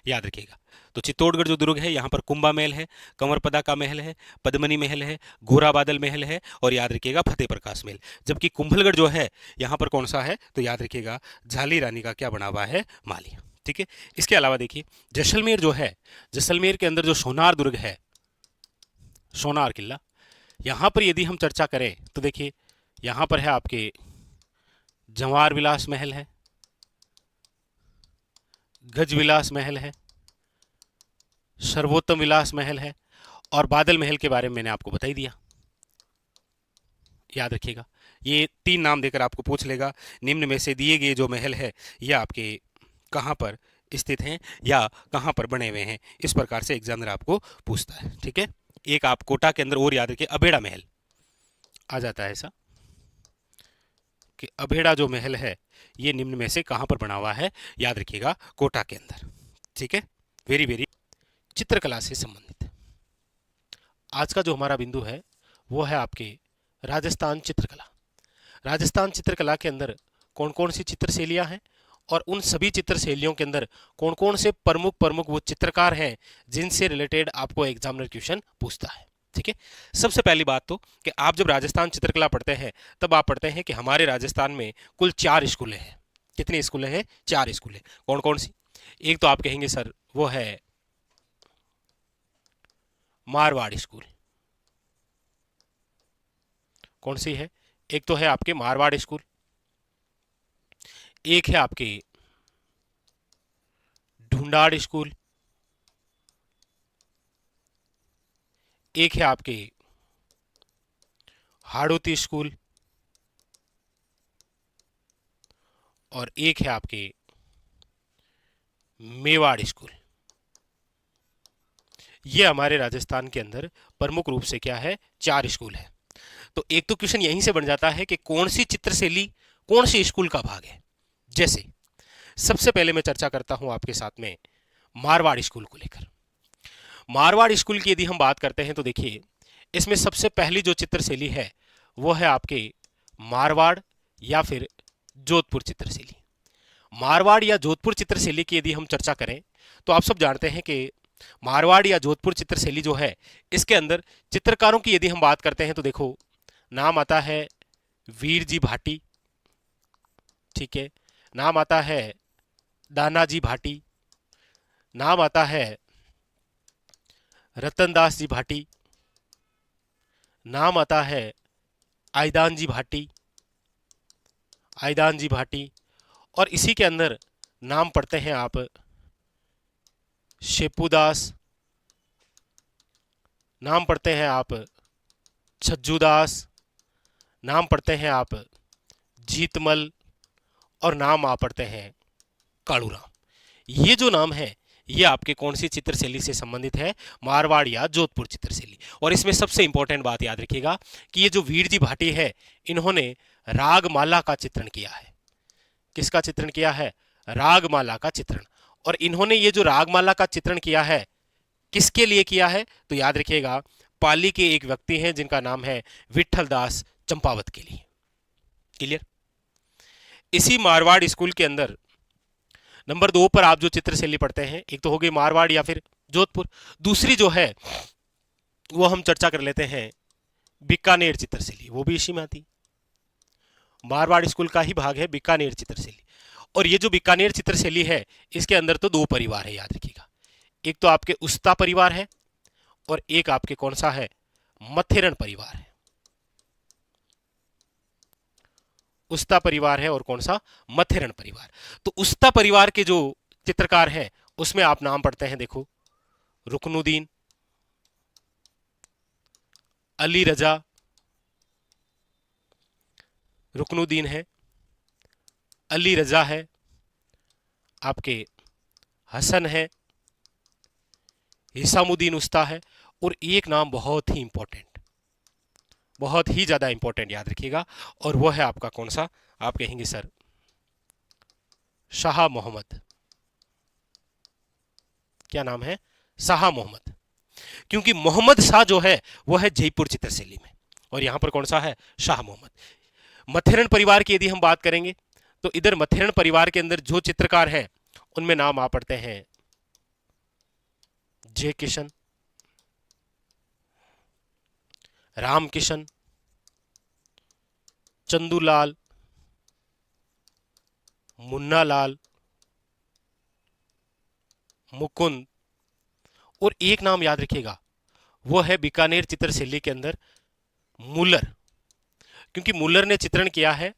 याद रखिएगा। तो चित्तौड़गढ़ जो दुर्ग है, यहाँ पर कुंभा महल है, कंवरपदा का महल है, पद्मनी महल है, घोरा बादल महल है, और याद रखिएगा फतेह प्रकाश महल। जबकि कुंभलगढ़ जो है यहाँ पर कौन सा है, तो याद रखिएगा झाली रानी का क्या बना हुआ है, माली। ठीक है। इसके अलावा देखिए जैसलमेर जो है, जैसलमेर के अंदर जो सोनार दुर्ग है, सोनार किला, यहाँ पर यदि हम चर्चा करें तो देखिए यहाँ पर है आपके जवाहर विलास महल है, गज विलास महल है, सर्वोत्तम विलास महल है, और बादल महल के बारे में मैंने आपको बता ही दिया। याद रखिएगा, ये 3 नाम देकर आपको पूछ लेगा निम्न में से दिए गए जो महल है ये आपके कहाँ पर स्थित हैं या कहाँ पर बने हुए हैं। इस प्रकार से एग्जामिनर आपको पूछता है। ठीक है। एक आप कोटा के अंदर और याद रखिए अबेड़ा महल आ जाता है, ऐसा कि अबेड़ा जो महल है ये निम्न में से कहाँ पर बना हुआ है, याद रखिएगा कोटा के अंदर। ठीक है। Very very. चित्रकला से संबंधित आज का जो हमारा बिंदु है वो है आपके राजस्थान चित्रकला। राजस्थान चित्रकला के अंदर कौन कौन सी चित्र शैलियाँ हैं और उन सभी चित्र शैलियों के अंदर कौन कौन से प्रमुख वो चित्रकार हैं जिनसे रिलेटेड आपको एग्जामिनर क्वेश्चन पूछता है। ठीक है। सबसे पहली बात तो कि आप जब राजस्थान चित्रकला पढ़ते हैं तब आप पढ़ते हैं कि हमारे राजस्थान में कुल 4 स्कूलें हैं। कितनी स्कूलें हैं? 4 स्कूलें। कौन कौन सी? एक तो आप कहेंगे सर वो है मारवाड़ स्कूल। कौन सी है? एक तो है आपके मारवाड़ स्कूल, एक है आपके ढूंढाड़ स्कूल, एक है आपके हाड़ौती स्कूल, और एक है आपके मेवाड़ स्कूल। ये हमारे राजस्थान के अंदर प्रमुख रूप से क्या है, 4 स्कूल है। तो एक तो क्वेश्चन यहीं से बन जाता है कि कौन सी चित्रशैली कौन सी स्कूल का भाग है। जैसे सबसे पहले मैं चर्चा करता हूं आपके साथ में मारवाड़ स्कूल को लेकर। मारवाड़ स्कूल की यदि हम बात करते हैं तो देखिए इसमें सबसे पहली जो चित्रशैली है वो है आपके मारवाड़ या फिर जोधपुर चित्रशैली। मारवाड़ या जोधपुर चित्रशैली की यदि हम चर्चा करें तो आप सब जानते हैं कि मारवाड़ या जोधपुर चित्रशैली जो है इसके अंदर चित्रकारों की यदि हम बात करते हैं तो देखो नाम आता है वीर जी भाटी। ठीक है। नाम आता है दानाजी भाटी, नाम आता है रतनदास जी भाटी, नाम आता है आयदान जी भाटी, आयदान जी भाटी, और इसी के अंदर नाम पढ़ते हैं आप शेपूदास, नाम पढ़ते हैं आप छज्जूदास, नाम पढ़ते हैं आप जीतमल, और नाम आप पढ़ते हैं कालूराम। ये जो नाम है ये आपके कौन सी चित्रशैली से संबंधित है, मारवाड़ या जोधपुर चित्रशैली। और इसमें सबसे इंपॉर्टेंट बात याद रखिएगा कि ये जो वीर जी भाटी है इन्होंने रागमाला का चित्रण किया है। किसका चित्रण किया है? रागमाला का चित्रण। और इन्होंने ये जो रागमाला का चित्रण किया है किसके लिए किया है? तो याद रखिएगा पाली के एक व्यक्ति हैं जिनका नाम है विठल दास चंपावत के लिए। क्लियर? इसी मारवाड़ स्कूल के अंदर नंबर 2 पर आप जो चित्रशैली पढ़ते हैं एक तो हो गई मारवाड़ या फिर जोधपुर, दूसरी जो है वो हम चर्चा कर लेते हैं बीकानेर चित्रशैली। वो भी इसी में आती, मारवाड़ स्कूल का ही भाग है बीकानेर चित्रशैली। और ये जो बीकानेर चित्रशैली है इसके अंदर तो 2 परिवार है, याद रखिएगा। एक तो आपके उस्ता परिवार है और एक आपके कौन सा है, मथेरण परिवार है। उस्ता परिवार है और कौन सा, मथेरण परिवार। तो उस्ता परिवार के जो चित्रकार हैं उसमें आप नाम पढ़ते हैं देखो रुकनुद्दीन, अली रजा, रुकनुद्दीन है, अली रजा है, आपके हसन है, हिसामुद्दीन उस्ता है, और एक नाम बहुत ही इंपॉर्टेंट, बहुत ही ज्यादा इंपॉर्टेंट याद रखिएगा, और वो है आपका कौन सा, आप कहेंगे सर शाह मोहम्मद। क्या नाम है? शाह मोहम्मद। क्योंकि मोहम्मद शाह जो है वो है जयपुर चित्रशैली में, और यहां पर कौन सा है, शाह मोहम्मद। मथेरण परिवार की यदि हम बात करेंगे तो इधर मथेरण परिवार के अंदर जो चित्रकार हैं उनमें नाम आप पढ़ते हैं जय किशन, राम किशन, चंदूलाल, मुन्ना लाल, मुकुंद, और एक नाम याद रखिएगा, वो है बीकानेर चित्रशैली के अंदर मुल्लर, क्योंकि मुल्लर ने चित्रण किया है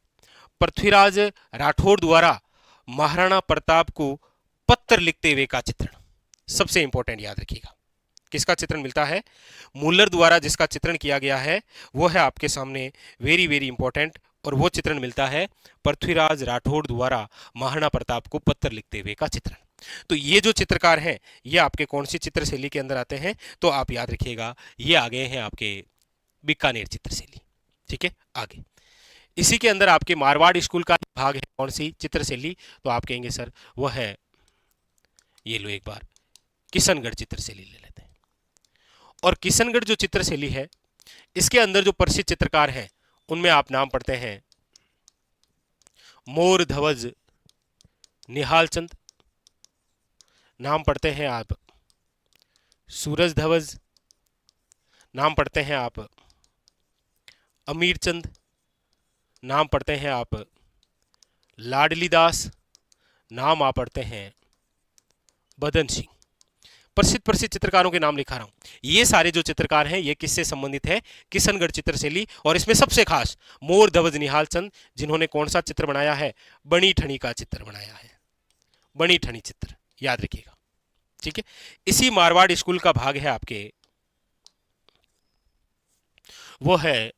पृथ्वीराज राठौड़ द्वारा महाराणा प्रताप को पत्र लिखते हुए का चित्रण। सबसे इंपॉर्टेंट याद रखिएगा, किसका चित्रण मिलता है? मुल्लर द्वारा जिसका चित्रण किया गया है वो है आपके सामने वेरी वेरी इंपॉर्टेंट, और वो चित्रण मिलता है पृथ्वीराज राठौड़ द्वारा महाराणा प्रताप को पत्र लिखते हुए का चित्रण। तो ये जो चित्रकार हैं ये आपके कौन सी चित्रशैली के अंदर आते हैं? तो आप याद रखिएगा ये आ गए हैं आपके बीकानेर चित्रशैली। ठीक है, आगे इसी के अंदर आपके मारवाड़ स्कूल का भाग है कौन सी चित्रशैली? तो आप कहेंगे सर वो है, ये लो एक बार किशनगढ़ चित्रशैली ले लेते हैं। और किशनगढ़ जो चित्रशैली है इसके अंदर जो प्रसिद्ध चित्रकार हैं उनमें आप नाम पढ़ते हैं मोर धवज निहाल चंद, नाम पढ़ते हैं आप सूरज धवज, नाम पढ़ते हैं आप अमीर चंद, नाम पढ़ते हैं आप लाडली दास, नाम आप पढ़ते हैं बदन सिंह। प्रसिद्ध प्रसिद्ध चित्रकारों के नाम लिखा रहा हूं। ये सारे जो चित्रकार हैं ये किससे संबंधित है? किशनगढ़ चित्रशैली। और इसमें सबसे खास मोर धवज निहाल चंद जिन्होंने कौन सा चित्र बनाया है? बनी ठनी का चित्र बनाया है, बनी ठनी चित्र याद रखिएगा। ठीक है, इसी मारवाड़ स्कूल का भाग है आपके, वो है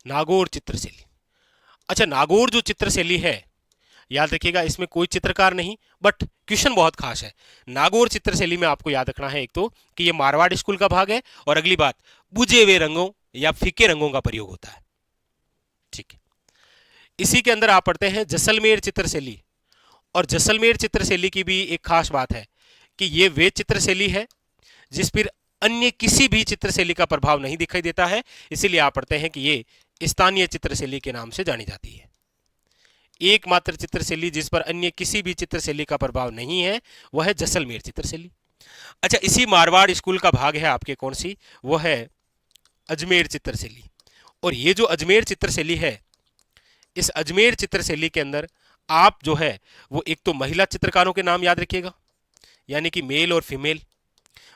नागौर चित्रशैली। अच्छा, नागौर जो चित्रशैली है याद रखिएगा इसमें कोई चित्रकार नहीं, बट क्वेश्चन बहुत खास है। नागौर चित्रशैली में आपको याद रखना है एक तो कि ये मारवाड़ स्कूल का भाग है, और अगली बात बुझे हुए रंगों या फीके रंगों का प्रयोग होता है। ठीक है, इसी के अंदर आप पढ़ते हैं जैसलमेर चित्रशैली। और जैसलमेर चित्रशैली की भी एक खास बात है कि ये वे चित्रशैली है जिस पर अन्य किसी भी चित्रशैली का प्रभाव नहीं दिखाई देता है, इसीलिए आप पढ़ते हैं कि ये स्थानीय चित्रशैली के नाम से जानी जाती है। एकमात्र चित्रशैली जिस पर अन्य किसी भी चित्रशैली का प्रभाव नहीं है वह है जैसलमेर चित्रशैली। अच्छा, इसी मारवाड़ स्कूल का भाग है आपके कौन सी? वो है अजमेर चित्रशैली। और ये जो अजमेर चित्रशैली है इस अजमेर चित्रशैली के अंदर आप जो है वो एक तो महिला चित्रकारों के नाम याद रखिएगा, यानी कि मेल और फीमेल।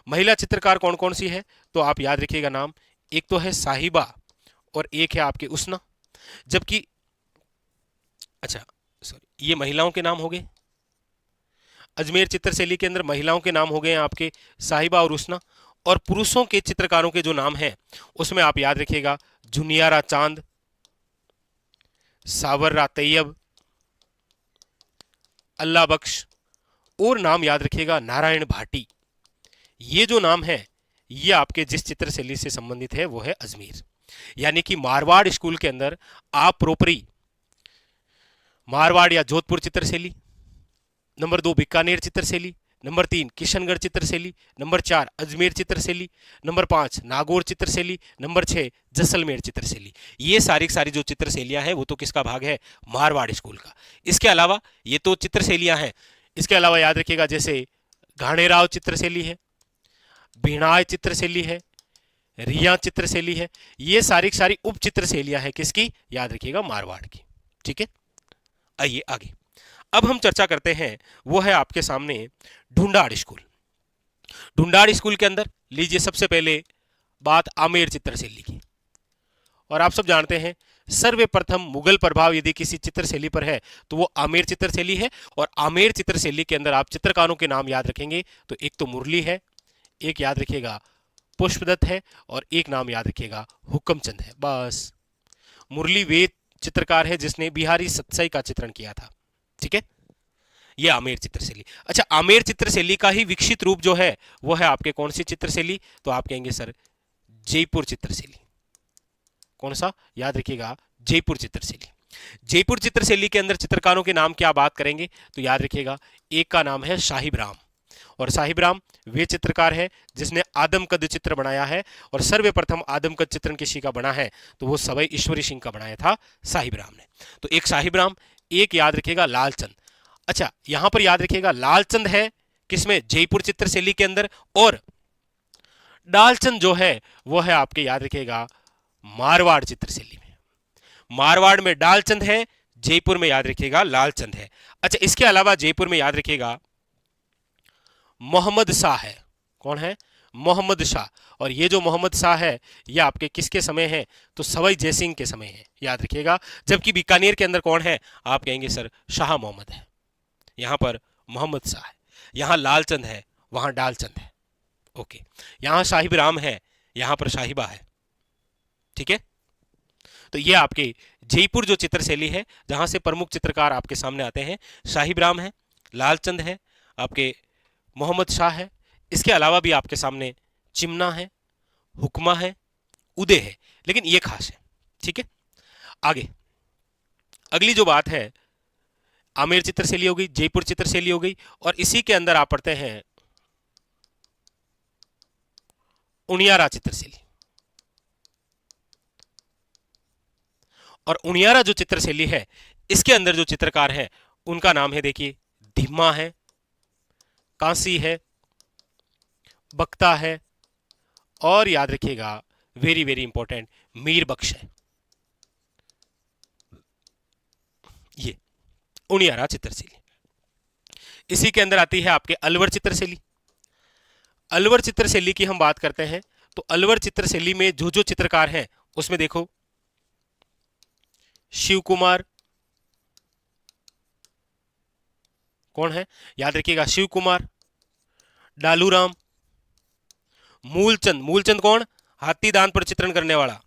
महिला चित्रकार कौन कौन सी है? तो आप याद रखिएगा नाम, एक तो है साहिबा और एक है आपके उसना। जबकि अच्छा सॉरी, ये महिलाओं के नाम हो गए। अजमेर चित्रशैली के अंदर महिलाओं के नाम हो गए हैं आपके साहिबा और उसना। और पुरुषों के चित्रकारों के जो नाम हैं उसमें आप याद रखिएगा जुनियारा चांद, सावररा तैयब, अल्लाह बख्श, और नाम याद रखिएगा नारायण भाटी। ये जो नाम है ये आपके जिस चित्रशैली से संबंधित है वो है अजमेर। यानी कि मारवाड़ स्कूल के अंदर आप प्रोपरी मारवाड़ या जोधपुर चित्रशैली, नंबर 2 बीकानेर चित्रशैली, नंबर 3 किशनगढ़ चित्रशैली, नंबर 4 अजमेर चित्रशैली, नंबर 5 नागौर चित्रशैली, नंबर 6 जैसलमेर चित्रशैली। ये सारी जो चित्रशैलियां हैं वो तो किसका भाग है? मारवाड़ स्कूल का। इसके अलावा ये तो चित्रशैलियां हैं, इसके अलावा याद रखिएगा जैसे घाणेराव चित्रशैली है, बिनाय चित्रशैली है, रिया चित्रशैली है। ये सारी उप चित्रशैलियां हैं किसकी? याद रखिएगा मारवाड़ की। ठीक है, आइए आगे अब हम चर्चा करते हैं, वो है आपके सामने ढूंढाड़ स्कूल। ढूंढाड़ स्कूल के अंदर लीजिए सबसे पहले बात आमेर चित्रशैली की। और आप सब जानते हैं सर्वप्रथम मुगल प्रभाव यदि किसी चित्रशैली पर है तो वो आमेर चित्रशैली है। और आमेर चित्रशैली के अंदर आप चित्रकारों के नाम याद रखेंगे तो एक तो मुरली है, एक याद रखिएगा पुष्पदत्त है, और एक नाम याद रखिएगा हुक्मचंद है। बस मुरली वे चित्रकार है जिसने बिहारी सतसाई का चित्रण किया था। ठीक है, ये आमेर चित्रशैली। अच्छा, आमेर चित्रशैली का ही विकसित रूप जो है वो है आपके कौन सी चित्रशैली? तो आप कहेंगे सर जयपुर चित्रशैली। कौन सा? याद रखिएगा जयपुर चित्रशैली। जयपुर चित्रशैली के अंदर चित्रकारों के नाम क्या बात करेंगे तो याद रखिएगा एक का नाम है साहिब राम। और साहिब राम वे चित्रकार है जिसने आदमकद चित्र बनाया है। और सर्वप्रथम आदमकद चित्रण किसी का बना है तो वो सवई ईश्वरी सिंह का बनाया था साहिब राम ने। तो एक साहिब राम, एक याद रखिएगा लालचंद। अच्छा, यहां पर याद रखिएगा लालचंद है किसमें? जयपुर चित्रशैली के अंदर। और डालचंद जो है वो है आपके, याद रखिएगा, मारवाड़ चित्रशैली में। मारवाड़ में डालचंद है, जयपुर में याद रखिएगा लालचंद है। अच्छा, इसके अलावा जयपुर में याद रखिएगा मोहम्मद शाह है। कौन है? मोहम्मद शाह। और ये जो मोहम्मद शाह है ये आपके किसके समय है? तो सवाई जयसिंह के समय है, याद रखिएगा। जबकि बीकानेर के अंदर कौन है? आप कहेंगे सर शाह मोहम्मद है। यहां पर मोहम्मद शाह है, यहां लालचंद है, वहां डालचंद है। ओके, यहां साहिब राम है, यहां पर साहिबा है। ठीक है, तो ये आपके जयपुर जो चित्रशैली है जहां से प्रमुख चित्रकार आपके सामने आते हैं, साहिब राम है, लालचंद है, आपके मोहम्मद शाह है। इसके अलावा भी आपके सामने चिमना है, हुक्मा है, उदय है, लेकिन ये खास है। ठीक है, आगे अगली जो बात है, आमेर चित्रशैली हो गई, जयपुर चित्रशैली हो गई, और इसी के अंदर आप पढ़ते हैं उनियारा चित्रशैली। और उनियारा जो चित्रशैली है इसके अंदर जो चित्रकार है उनका नाम है, देखिए, धीमा है, कांसी है, बख्ता है, और याद रखिएगा वेरी वेरी इंपॉर्टेंट, मीर बख्श है। ये उनियारा चित्रशैली। इसी के अंदर आती है आपके अलवर चित्रशैली। अलवर चित्रशैली की हम बात करते हैं तो अलवर चित्रशैली में जो जो चित्रकार हैं उसमें देखो, शिव कुमार, कौन है? याद रखिएगा शिव कुमार, डालूराम, मूलचंद। मूलचंद कौन? हाथी दांत पर चित्रण करने वाला।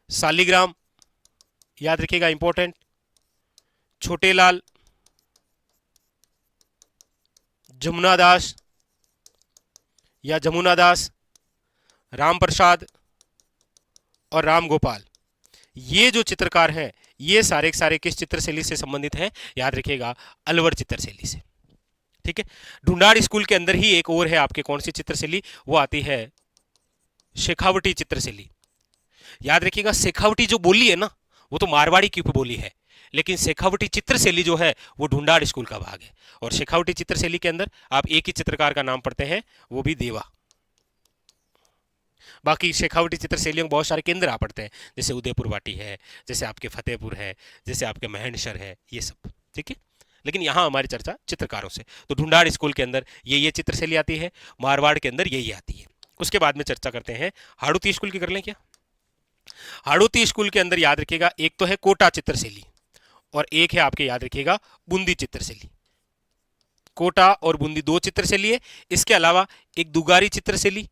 सालिग्राम, याद रखिएगा इंपॉर्टेंट। छोटेलाल, जमुना दास या जमुना दास, राम प्रसाद और राम गोपाल। ये जो चित्रकार हैं ये सारे के सारे किस चित्रशैली से संबंधित हैं? याद रखिएगा अलवर चित्रशैली से। ठीक है, ढूंढाड़ स्कूल के अंदर ही एक और है आपके, कौन सी चित्रशैली? वो आती है शेखावटी चित्रशैली। याद रखिएगा शेखावटी जो बोली है ना वो तो मारवाड़ी की बोली है, लेकिन शेखावटी चित्रशैली जो है वो ढूंढाड़ स्कूल का भाग है। और शेखावटी चित्रशैली के अंदर आप एक ही चित्रकार का नाम पढ़ते हैं, वो भी देवा। बाकी शेखावटी चित्रशैलियों के बहुत सारे केंद्र आप पढ़ते हैं, जैसे उदयपुर वाटी है, जैसे आपके फतेहपुर है, जैसे आपके महनसर है, ये सब। ठीक है, लेकिन यहाँ हमारी चर्चा चित्रकारों से। तो ढूंढाड़ स्कूल के अंदर ये चित्रशैली आती है, मारवाड़ के अंदर ये आती है। उसके बाद में चर्चा करते हैं हाड़ौती स्कूल की। कर लें क्या? हाड़ौती स्कूल के अंदर याद रखिएगा एक तो है कोटा चित्रशैली और एक है आपके, याद रखिएगा, बूंदी चित्रशैली। कोटा और बूंदी दो चित्रशैली है। इसके अलावा एक दुगारी चित्रशैली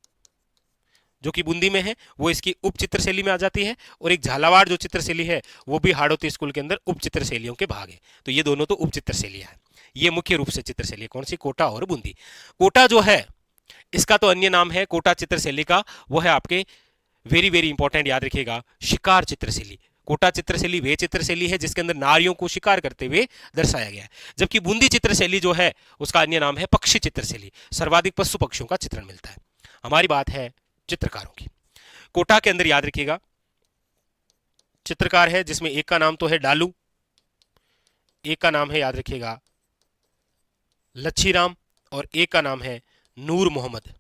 जो कि बूंदी में है, वो इसकी उप चित्रशैली में आ जाती है। और एक झालावाड़ जो चित्रशैली है वो भी हाड़ौती स्कूल के अंदर उप चित्रशैलियों के भाग है। तो ये दोनों तो उप चित्रशैलियां हैं, ये मुख्य रूप से चित्रशैली है। कौन सी? कोटा और बूंदी। कोटा जो है इसका तो अन्य नाम है कोटा चित्रशैली का, वो है आपके वेरी वेरी इंपॉर्टेंट, याद रखिएगा, शिकार चित्रशैली। कोटा चित्रशैली वे चित्रशैली है जिसके अंदर नारियों को शिकार करते हुए दर्शाया गया है। जबकि बूंदी चित्रशैली जो है उसका अन्य नाम है पक्षी चित्रशैली, सर्वाधिक पशु पक्षियों का चित्रण मिलता है। हमारी बात है चित्रकारों की। कोटा के अंदर याद रखिएगा चित्रकार है जिसमें एक का नाम तो है डालू, एक का नाम है, याद रखिएगा, लच्छीराम, और एक का नाम है नूर मोहम्मद।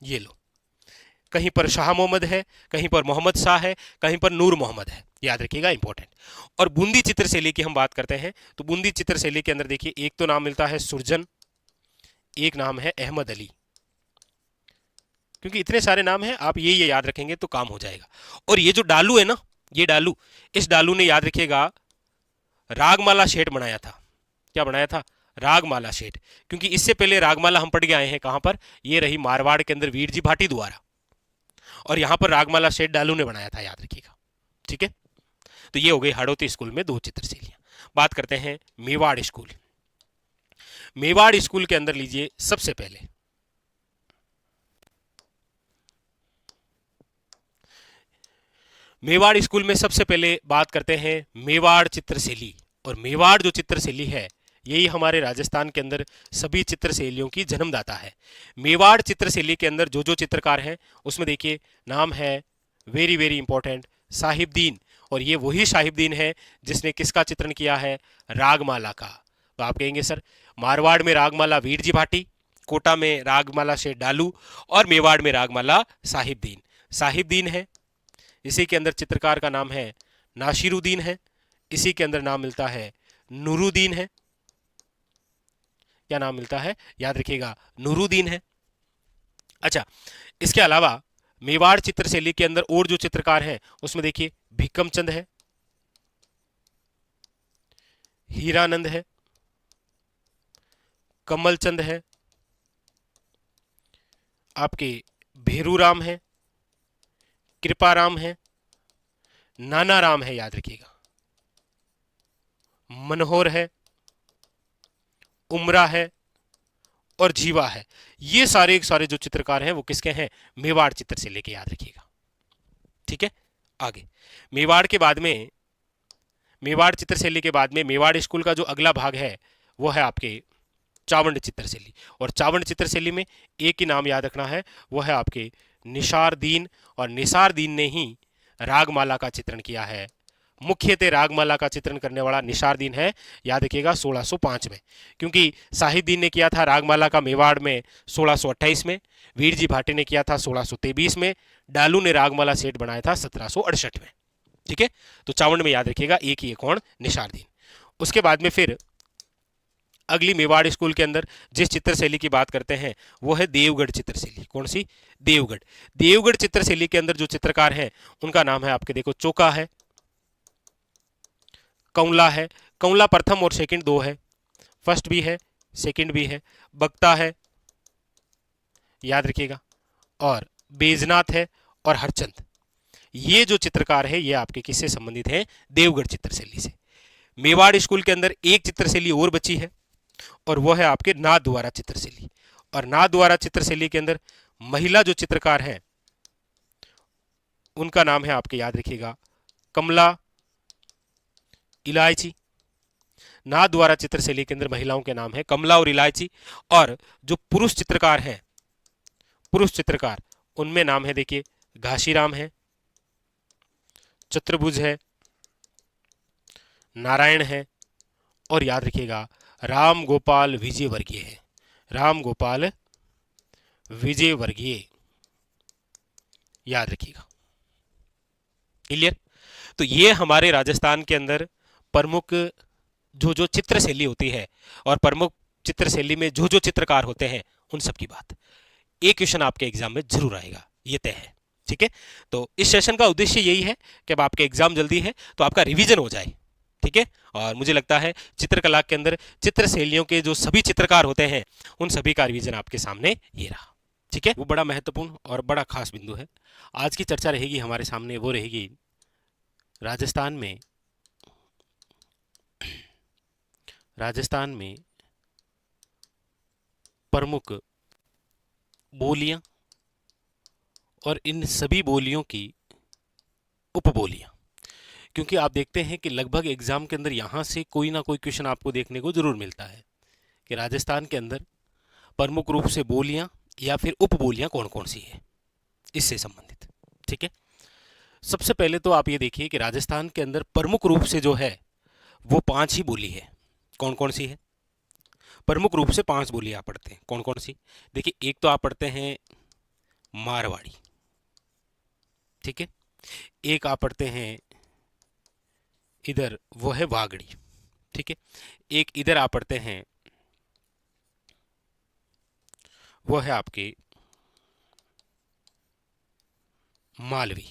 ये लो, कहीं पर शाह मोहम्मद है, कहीं पर मोहम्मद शाह है, कहीं पर नूर मोहम्मद है, याद रखिएगा इंपॉर्टेंट। और बूंदी चित्रशैली की हम बात करते हैं तो बूंदी चित्रशैली के अंदर देखिए एक तो नाम मिलता है सुरजन, एक नाम है अहमद अली। क्योंकि इतने सारे नाम हैं, आप ये याद रखेंगे तो काम हो जाएगा। और ये जो डालू है ना, ये डालू, इस डालू ने, याद रखिएगा, रागमाला शेठ बनाया था। क्या बनाया था? रागमाला शेठ। क्योंकि इससे पहले रागमाला हम पढ़ के आए हैं कहां पर? ये रही मारवाड़ के अंदर वीर जी भाटी द्वारा, और यहां पर रागमाला शेठ डालू ने बनाया था, याद रखिएगा। ठीक है, तो ये हो गई हाड़ौती स्कूल में दो चित्रशैलियां। बात करते हैं मेवाड़ स्कूल। मेवाड़ स्कूल के अंदर लीजिए सबसे पहले मेवाड़ स्कूल में सबसे पहले बात करते हैं मेवाड़ चित्रशैली। और मेवाड़ जो चित्रशैली है यही हमारे राजस्थान के अंदर सभी चित्रशैलियों की जन्मदाता है। मेवाड़ चित्रशैली के अंदर जो जो चित्रकार हैं उसमें देखिए नाम है वेरी वेरी इंपॉर्टेंट, साहिबदीन। और ये वही साहिबदीन है जिसने किसका चित्रण किया है? रागमाला का। तो आप कहेंगे सर मारवाड़ में रागमाला वीर जी भाटी, कोटा में रागमाला शेठ डालू और मेवाड़ में रागमाला साहिबदीन। साहिबदीन है, इसी के अंदर चित्रकार का नाम है नासिरुद्दीन है, इसी के अंदर नाम मिलता है नूरुद्दीन है। क्या नाम मिलता है, याद रखिएगा, नूरुद्दीन है। अच्छा, इसके अलावा मेवाड़ चित्रशैली के अंदर और जो चित्रकार हैं उसमें देखिए भीकमचंद है, हीरानंद है, कमलचंद है, आपके भेरूराम है, कृपाराम है, नानाराम है, याद रखिएगा, मनोहर है, उमरा है और जीवा है। ये सारे जो चित्रकार हैं वो किसके हैं, मेवाड़ चित्र से लेके, याद रखिएगा। ठीक है, आगे मेवाड़ के बाद में, मेवाड़ चित्रशैली के बाद में मेवाड़ स्कूल का जो अगला भाग है वो है आपके चावंड चित्रशैली। और चावंड चित्रशैली में एक ही नाम याद रखना है, वो है आपके निसारदीन। और निसारदीन ने ही रागमाला का चित्रण किया है। मुख्यतः रागमाला का चित्रण करने वाला निसारदीन है, याद रखिएगा 1605 में, क्योंकि साहिबदीन ने किया था रागमाला का मेवाड़ में 1628 में, वीरजी भाटी ने किया था 1623 में, डालू ने रागमाला सेठ बनाया था 1768 में। ठीक है, तो चावंड में याद रखिएगा एक ही है, कौन, निसारदीन। उसके बाद में फिर अगली मेवाड़ स्कूल के अंदर जिस चित्रशैली की बात करते हैं वो है देवगढ़ चित्रशैली। कौन सी, देवगढ़। देवगढ़ चित्रशैली के अंदर जो चित्रकार हैं उनका नाम है आपके, देखो, चोका है, कंवला है, कंवला प्रथम और सेकंड दो है, फर्स्ट भी है सेकंड भी है, बक्ता है, याद रखिएगा, और बेजनाथ है और हरचंद। ये जो चित्रकार है ये आपके किससे संबंधित हैं, देवगढ़ चित्रशैली से। मेवाड़ स्कूल के अंदर एक चित्रशैली और बची है और वो है आपके नाथद्वारा चित्रशैली। और नाथद्वारा चित्रशैली के अंदर महिला जो चित्रकार हैं उनका नाम है आपके, याद रखिएगा, कमला इलायची। नाथद्वारा चित्रशैली के अंदर महिलाओं के नाम है कमला और इलायची। और जो पुरुष चित्रकार हैं, पुरुष चित्रकार, उनमें नाम है, देखिए, घासीराम है, चतुर्भुज है, नारायण है और याद रखिएगा राम गोपाल विजयवर्गीय है। राम गोपाल विजयवर्गीय, याद रखिएगा। क्लियर। तो ये हमारे राजस्थान के अंदर प्रमुख जो चित्रशैली होती है और प्रमुख चित्रशैली में जो चित्रकार होते हैं उन सब की बात। एक क्वेश्चन आपके एग्जाम में जरूर आएगा, ये तय है। ठीक है, तो इस सेशन का उद्देश्य यही है कि अब आपके एग्जाम जल्दी है तो आपका रिवीजन हो जाए। ठीक है, और मुझे लगता है चित्रकला के अंदर चित्रशैलियों के जो सभी चित्रकार होते हैं उन सभी का रिवीजन आपके सामने ये रहा। ठीक है, वो बड़ा महत्वपूर्ण और बड़ा खास बिंदु है। आज की चर्चा रहेगी हमारे सामने, वो रहेगी राजस्थान में प्रमुख बोलियां और इन सभी बोलियों की उपबोलियां। क्योंकि आप देखते हैं कि लगभग एग्जाम के अंदर यहां से कोई ना कोई क्वेश्चन आपको देखने को जरूर मिलता है कि राजस्थान के अंदर प्रमुख रूप से बोलियां या फिर उपबोलियां कौन कौन सी है, इससे संबंधित। ठीक है, सबसे पहले तो आप ये देखिए कि राजस्थान के अंदर प्रमुख रूप से जो है वो 5 ही बोली है। कौन कौन सी है, प्रमुख रूप से 5 बोली आप पढ़ते हैं। कौन कौन सी, देखिए, एक तो आप पढ़ते हैं मारवाड़ी। ठीक है, एक आप पढ़ते हैं इधर, वो है वागड़ी। ठीक है, एक इधर आप पढ़ते हैं, वो है आपके मालवी।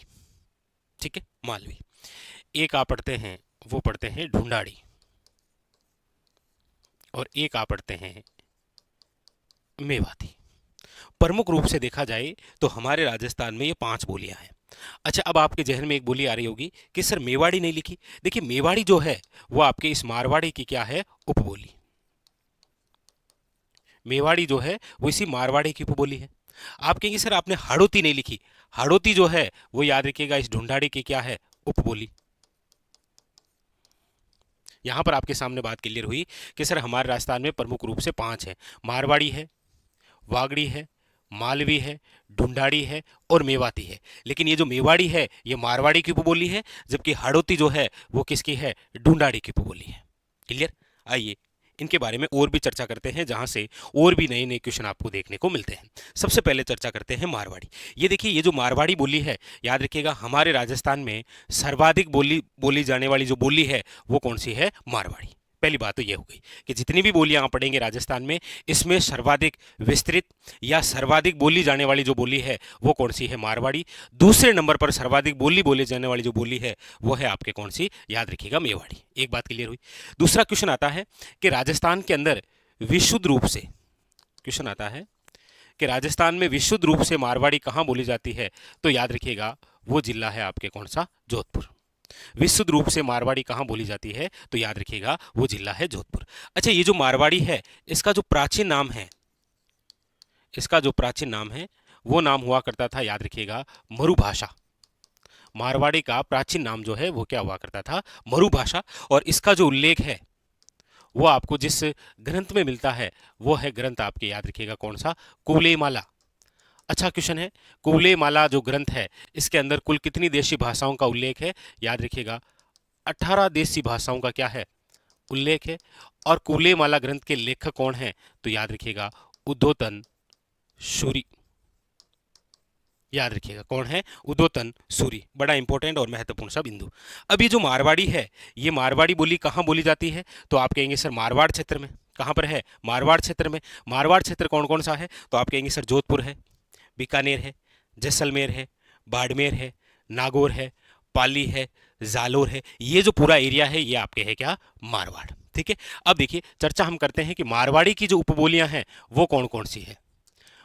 ठीक है, मालवी। एक आप पढ़ते हैं, वो पढ़ते हैं ढूंढाड़ी। और एक आप पढ़ते हैं मेवाती। प्रमुख रूप से देखा जाए तो हमारे राजस्थान में ये 5 बोलियां हैं। अच्छा, अब आपके जहन में एक बोली आ रही होगी कि सर मेवाड़ी नहीं लिखी। देखिए, मेवाड़ी जो है वो आपके इस मारवाड़ी की क्या है, उपबोली। मेवाड़ी जो है वो इसी मारवाड़ी की उपबोली है। आप कहेंगे सर आपने हाड़ौती नहीं लिखी। हाड़ौती जो है वो याद रखिएगा इस ढूंढाड़ी की क्या है, उपबोली। यहां पर आपके सामने बात क्लियर हुई कि सर हमारे राजस्थान में प्रमुख रूप से 5 है, मारवाड़ी है, वागड़ी है, मालवी है, ढूंढाड़ी है और मेवाती है। लेकिन ये जो मेवाड़ी है ये मारवाड़ी की उपबोली है, जबकि हाड़ौती जो है वो किसकी है, ढूंढाड़ी की उपबोली है। क्लियर। आइए इनके बारे में और भी चर्चा करते हैं, जहां से और भी नए नए क्वेश्चन आपको देखने को मिलते हैं। सबसे पहले चर्चा करते हैं मारवाड़ी। ये देखिए, ये जो मारवाड़ी बोली है, याद रखिएगा हमारे राजस्थान में सर्वाधिक बोली जाने वाली जो बोली है वो कौन सी है? मारवाड़ी। पहली बात तो ये हो गई कि जितनी भी बोलियां आप पढ़ेंगे राजस्थान में, इसमें सर्वाधिक विस्तृत या सर्वाधिक बोली जाने वाली जो बोली है वो कौन सी है? मारवाड़ी। दूसरे नंबर पर सर्वाधिक बोली जाने वाली जो बोली है वो है आपके कौन सी? याद रखिएगा मेवाड़ी। एक बात क्लियर हुई। दूसरा क्वेश्चन आता है कि राजस्थान के अंदर विशुद्ध रूप से, क्वेश्चन आता है कि राजस्थान में विशुद्ध रूप से मारवाड़ी कहाँ बोली जाती है? तो याद रखिएगा वो जिला है आपके कौन सा? जोधपुर। विशुद्ध रूप से मारवाड़ी कहाँ बोली जाती है? तो याद रखिएगा वो जिला है जोधपुर। अच्छा, ये जो मारवाड़ी है, इसका जो प्राचीन नाम है, इसका जो प्राचीन नाम है वो नाम हुआ करता था, याद रखिएगा, मरुभाषा। मारवाड़ी का प्राचीन नाम जो है वो क्या हुआ करता था? मरुभाषा। और इसका जो उल्लेख है वो आपको जिस ग्रंथ में मिलता है वो है ग्रंथ आपके, याद रखिएगा, कौन सा? कुवलयमाला। अच्छा क्वेश्चन है, कुवलयमाला जो ग्रंथ है इसके अंदर कुल कितनी देशी भाषाओं का उल्लेख है? याद रखिएगा 18 देशी भाषाओं का क्या है? उल्लेख है। और कुवलयमाला ग्रंथ के लेखक कौन है? तो याद रखिएगा उद्योतन सूरी। याद रखिएगा कौन है? उद्योतन सूरी। बड़ा इंपॉर्टेंट और महत्वपूर्ण सा बिंदु। अब ये जो मारवाड़ी है, ये मारवाड़ी बोली कहाँ बोली जाती है? तो आप कहेंगे सर मारवाड़ क्षेत्र में। कहाँ पर है? मारवाड़ क्षेत्र में। मारवाड़ क्षेत्र कौन कौन सा है? तो आप कहेंगे सर जोधपुर है, बीकानेर है, जैसलमेर है, बाड़मेर है, नागौर है, पाली है, जालोर है। ये जो पूरा एरिया है ये आपके है क्या? मारवाड़। ठीक है। अब देखिए चर्चा हम करते हैं कि मारवाड़ी की जो उपबोलियां हैं वो कौन कौन सी है?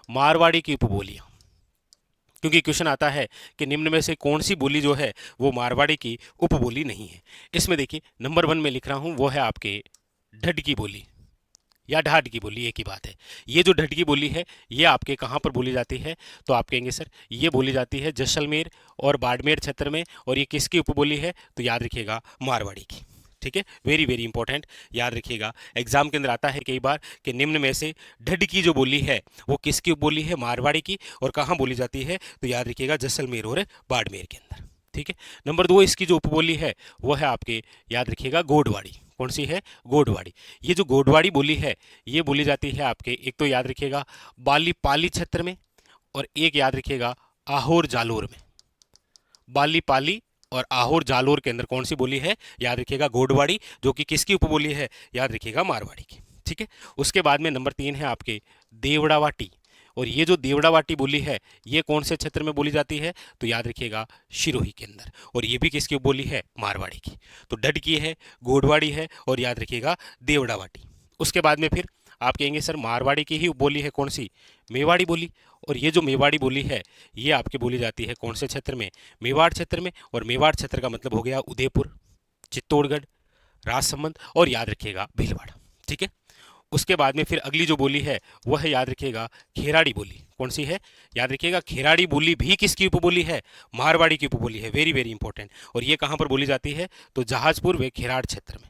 मारवाड़ी की उपबोलियां, क्योंकि क्वेश्चन आता है कि निम्न में से कौन सी बोली जो है वो मारवाड़ी की उपबोली नहीं है। इसमें देखिए नंबर 1 में लिख रहा हूं वो है आपके ढड की बोली या ढाड की बोली, एक ही बात है। ये जो ढड की बोली है ये आपके कहाँ पर बोली जाती है? तो आप कहेंगे सर ये बोली जाती है जैसलमेर और बाड़मेर क्षेत्र में। और ये किसकी उपबोली है? तो याद रखिएगा मारवाड़ी की। ठीक है, वेरी वेरी इंपॉर्टेंट, याद रखिएगा। एग्जाम के अंदर आता है कई बार कि निम्न में से ढड की जो बोली है वो किसकी उपबोली है? मारवाड़ी की। और कहाँ बोली जाती है? तो याद रखिएगा जैसलमेर और बाड़मेर के अंदर। ठीक है। नंबर 2 इसकी जो उपबोली है वो है आपके, याद रखिएगा, गोडवाड़ी। कौन सी है? गोडवाड़ी। ये जो गोडवाड़ी बोली है ये बोली जाती है आपके, एक तो याद रखिएगा बाली पाली क्षेत्र में, और एक याद रखिएगा आहोर जालोर में। बाली पाली और आहोर जालोर के अंदर कौन सी बोली है? याद रखिएगा गोडवाड़ी, जो कि किसकी उपबोली है? याद रखिएगा मारवाड़ी की। ठीक है। उसके बाद में नंबर 3 है आपके देवड़ावाटी। और ये जो देवड़ावाटी बोली है ये कौन से क्षेत्र में बोली जाती है? तो याद रखिएगा सिरोही के अंदर। और ये भी किसकी बोली है? मारवाड़ी की। तो ढड की है, गोडवाड़ी है, और याद रखिएगा देवड़ावाटी। उसके बाद में फिर आप कहेंगे सर मारवाड़ी की ही बोली है कौन सी? मेवाड़ी बोली। और ये जो मेवाड़ी बोली है ये आपकी बोली जाती है कौन से क्षेत्र में? मेवाड़ क्षेत्र में। और मेवाड़ क्षेत्र का मतलब हो गया उदयपुर, चित्तौड़गढ़, राजसमंद और याद रखिएगा भीलवाड़ा। ठीक है। उसके बाद में फिर अगली जो बोली है वह है, याद रखिएगा, खेराड़ी बोली। कौन सी है? याद रखिएगा खेराड़ी बोली भी किसकी उपबोली है? मारवाड़ी की उपबोली है। Very very important. और ये कहां पर बोली जाती है? तो जहाजपुर व खेराड़ क्षेत्र में।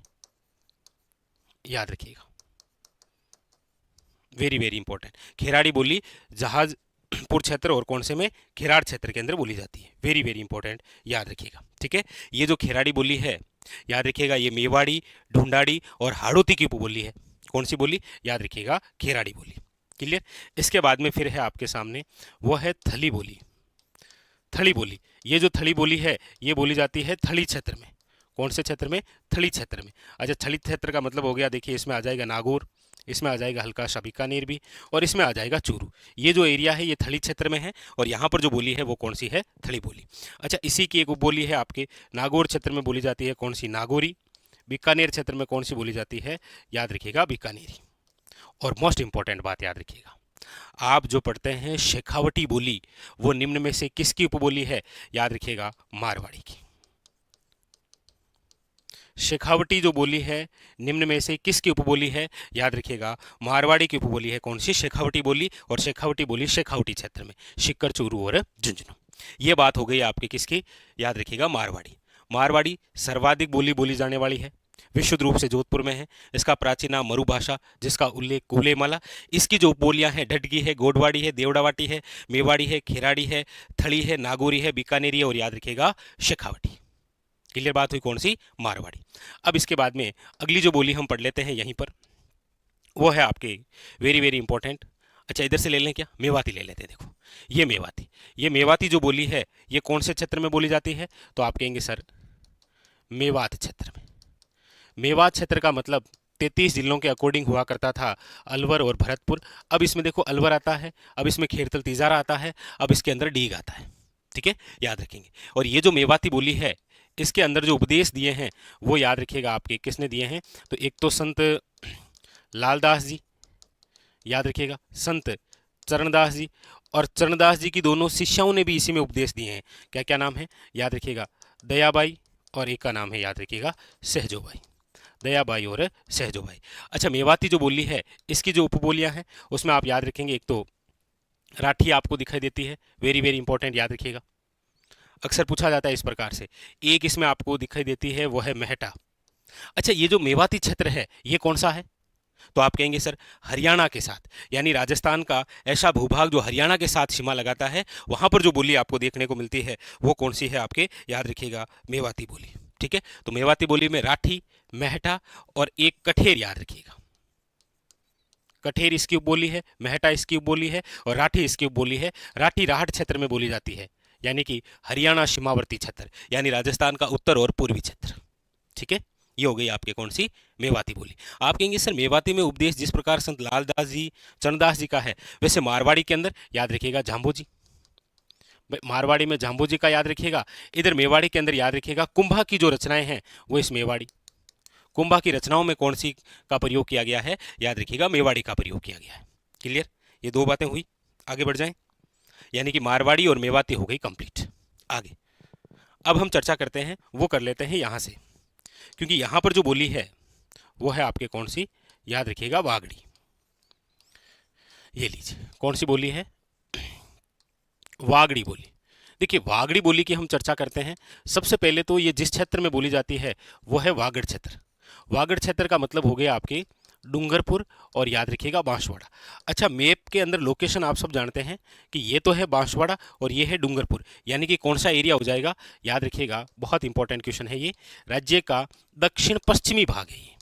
याद रखिएगा, वेरी वेरी इंपॉर्टेंट। खेराड़ी बोली जहाजपुर क्षेत्र और कौन से में? खेराड़ क्षेत्र के अंदर बोली जाती है। वेरी वेरी इंपॉर्टेंट, याद रखिएगा। ठीक है। ये जो खेराड़ी बोली है याद रखिएगा ये मेवाड़ी, ढूंढाड़ी और हाड़ौती की उपबोली है। कौन सी बोली? याद रखिएगा खेराड़ी बोली। क्लियर। इसके बाद में फिर है आपके सामने वो है थली बोली। थली बोली, ये जो थली बोली है ये बोली जाती है थली क्षेत्र में। कौन से क्षेत्र में? थली क्षेत्र में। अच्छा, थली क्षेत्र का मतलब हो गया, देखिए इसमें आ जाएगा नागौर, इसमें आ जाएगा हल्का सा बीकानेर भी, और इसमें आ जाएगा चूरू। ये जो एरिया है ये थली क्षेत्र में है, और यहाँ पर जो बोली है वो कौन सी है? थली बोली। अच्छा, इसी की एक उपबोली है आपके नागौर क्षेत्र में बोली जाती है कौन सी? नागौरी। बीकानेर क्षेत्र में कौन सी बोली जाती है? याद रखिएगा बीकानेरी। और मोस्ट इंपॉर्टेंट बात याद रखिएगा, आप जो पढ़ते हैं शेखावटी बोली वो निम्न में से किसकी उपबोली है? याद रखिएगा मारवाड़ी की। शेखावटी जो बोली है निम्न में से किसकी उपबोली है? याद रखिएगा मारवाड़ी की उपबोली है। कौन सी? शेखावटी बोली। और शेखावटी बोली शेखावटी क्षेत्र में, शिक्कर, चूरू और झुंझुनू। ये बात हो गई आपकी किसकी? याद रखिएगा मारवाड़ी। मारवाड़ी सर्वाधिक बोली जाने वाली है, विशुद्ध रूप से जोधपुर में है। इसका प्राचीन नाम मरुभाषा, जिसका उल्लेख कुवलयमाला। इसकी जो बोलियां हैं ढडगी है, गोडवाड़ी है, देवड़ावाटी है, मेवाड़ी है, खेराड़ी है, थली है, नागौरी है, बीकानेरी है और याद रखिएगा शेखावटी। क्लियर बात हुई? कौन सी? मारवाड़ी। अब इसके बाद में अगली जो बोली हम पढ़ लेते हैं यहीं पर, वो है आपके वेरी वेरी इंपॉर्टेंट। अच्छा इधर से ले लें क्या, मेवाती ले लेते हैं। देखो ये मेवाती जो बोली है ये कौन से क्षेत्र में बोली जाती है, तो आप कहेंगे सर मेवात क्षेत्र में। मेवात क्षेत्र का मतलब 33 जिलों के अकॉर्डिंग हुआ करता था अलवर और भरतपुर। अब इसमें देखो अलवर आता है, अब इसमें खेरतल तीजारा आता है, अब इसके अंदर डीग आता है। ठीक है, याद रखेंगे। और ये जो मेवाती बोली है इसके अंदर जो उपदेश दिए हैं वो याद रखिएगा आपके किसने दिए हैं, तो एक तो संत लालदास जी, याद रखिएगा संत चरणदास जी, और चरणदास जी की दोनों शिष्याओं ने भी इसी में उपदेश दिए हैं। क्या क्या नाम है, याद रखिएगा दयाबाई, और एक का नाम है याद रखिएगा सहजोबाई। दयाबाई और सहजोबाई। अच्छा मेवाती जो बोली है इसकी जो उपबोलियां हैं उसमें आप याद रखेंगे, एक तो राठी आपको दिखाई देती है, वेरी वेरी इंपॉर्टेंट, याद रखिएगा। अक्सर पूछा जाता है इस प्रकार से। एक इसमें आपको दिखाई देती है वो है मेहटा। अच्छा ये जो मेवाती क्षेत्र है ये कौन सा है, तो आप कहेंगे सर हरियाणा के साथ, यानी राजस्थान का ऐसा भूभाग जो हरियाणा के साथ सीमा लगाता है, वहां पर जो बोली आपको देखने को मिलती है वो कौन सी है आपके, याद रखिएगा मेवाती बोली। ठीक है, तो मेवाती बोली में राठी, मेहटा और एक कठेर, याद रखिएगा। कठेर इसकी उपबोली है, मेहटा इसकी उपबोली है और राठी इसकी उपबोली है। राठी राहट क्षेत्र में बोली जाती है, यानी कि हरियाणा सीमावर्ती क्षेत्र, यानी राजस्थान का उत्तर और पूर्वी क्षेत्र। ठीक है, ये हो गई आपके कौन सी, मेवाती बोली। आप कहेंगे सर मेवाती में उपदेश जिस प्रकार संत लालदास जी चरणदास जी का है, वैसे मारवाड़ी के अंदर याद रखिएगा जाम्बू जी। मारवाड़ी में जाम्बू जी का याद रखिएगा, इधर मेवाड़ी के अंदर याद रखिएगा कुंभा की जो रचनाएं हैं वो इस मेवाड़ी। कुंभा की रचनाओं में कौन सी का प्रयोग किया गया है, याद रखिएगा मेवाड़ी का प्रयोग किया गया है। क्लियर, ये दो बातें हुई, आगे बढ़ जाएं। यानी कि मारवाड़ी और मेवाती हो गई कंप्लीट। आगे अब हम चर्चा करते हैं, वो कर लेते हैं यहां से, क्योंकि यहां पर जो बोली है वो है आपके कौन सी, याद रखिएगा वागड़ी। ये लीजिए कौन सी बोली है, वागड़ी बोली। देखिए वागड़ी बोली की हम चर्चा करते हैं। सबसे पहले तो ये जिस क्षेत्र में बोली जाती है वो है वागड़ क्षेत्र। वागड़ क्षेत्र का मतलब हो गया आपके डूंगरपुर और याद रखिएगा बांसवाड़ा। अच्छा मैप के अंदर लोकेशन आप सब जानते हैं कि ये तो है बांसवाड़ा और ये है डूंगरपुर, यानी कि कौन सा एरिया हो जाएगा, याद रखिएगा बहुत इंपॉर्टेंट क्वेश्चन है ये। राज्य का दक्षिण पश्चिमी भाग है ये,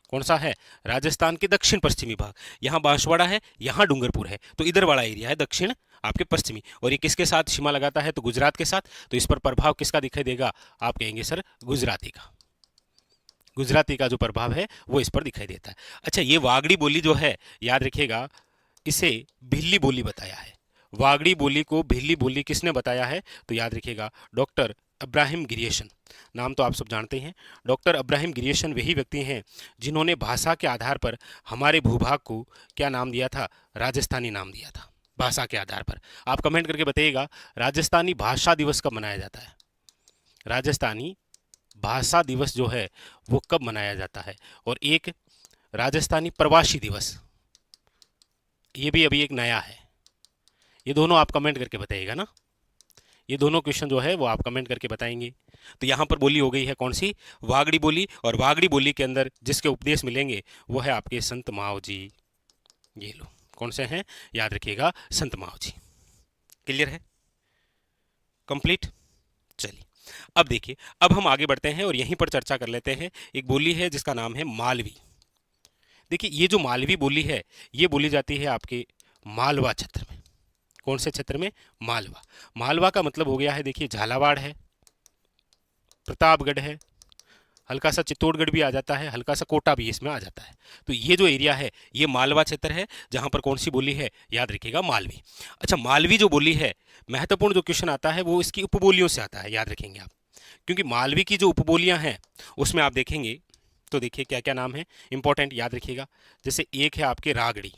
कौन सा है, राजस्थान के दक्षिण पश्चिमी भाग। यहाँ बांसवाड़ा है, यहाँ डूंगरपुर है, तो इधर वाला एरिया है दक्षिण आपके पश्चिमी। और ये किसके साथ सीमा लगाता है, तो गुजरात के साथ। तो इस पर प्रभाव किसका दिखाई देगा, आप कहेंगे सर गुजराती का। गुजराती का जो प्रभाव है वो इस पर दिखाई देता है। अच्छा ये वागड़ी बोली जो है याद रखिएगा, इसे भिल्ली बोली बताया है। वागड़ी बोली को भिल्ली बोली किसने बताया है, तो याद रखिएगा डॉक्टर अब्राहिम गिरियसन। नाम तो आप सब जानते हैं, डॉक्टर अब्राहिम गिरियसन वही व्यक्ति हैं जिन्होंने भाषा के आधार पर हमारे भूभाग को क्या नाम दिया था, राजस्थानी नाम दिया था। भाषा के आधार पर आप कमेंट करके बताइएगा राजस्थानी भाषा दिवस कब मनाया जाता है, राजस्थानी भाषा दिवस जो है वो कब मनाया जाता है। और एक राजस्थानी प्रवासी दिवस, ये भी अभी एक नया है। ये दोनों आप कमेंट करके बताइएगा ना, ये दोनों क्वेश्चन जो है वो आप कमेंट करके बताएंगे। तो यहाँ पर बोली हो गई है कौन सी, वागड़ी बोली। और वागड़ी बोली के अंदर जिसके उपदेश मिलेंगे वो है आपके संत माव जी। ये लो कौन से हैं, याद रखिएगा संत माव जी। क्लियर है, कंप्लीट। चलिए अब देखिए, अब हम आगे बढ़ते हैं और यहीं पर चर्चा कर लेते हैं। एक बोली है जिसका नाम है मालवी। देखिए ये जो मालवी बोली है ये बोली जाती है आपके मालवा क्षेत्र में। कौन से क्षेत्र में, मालवा। मालवा का मतलब हो गया है, देखिए झालावाड़ है, प्रतापगढ़ है, हल्का सा चित्तौड़गढ़ भी आ जाता है, हल्का सा कोटा भी इसमें आ जाता है। तो ये जो एरिया है ये मालवा क्षेत्र है, जहां पर कौन सी बोली है, याद रखिएगा मालवी। अच्छा मालवी जो बोली है, महत्वपूर्ण जो क्वेश्चन आता है वो इसकी उपबोलियों से आता है, याद रखेंगे आप। क्योंकि मालवी की जो उपबोलियां हैं उसमें आप देखेंगे तो देखिए क्या क्या नाम है इंपॉर्टेंट, याद रखिएगा। जैसे एक है आपके रागड़ी,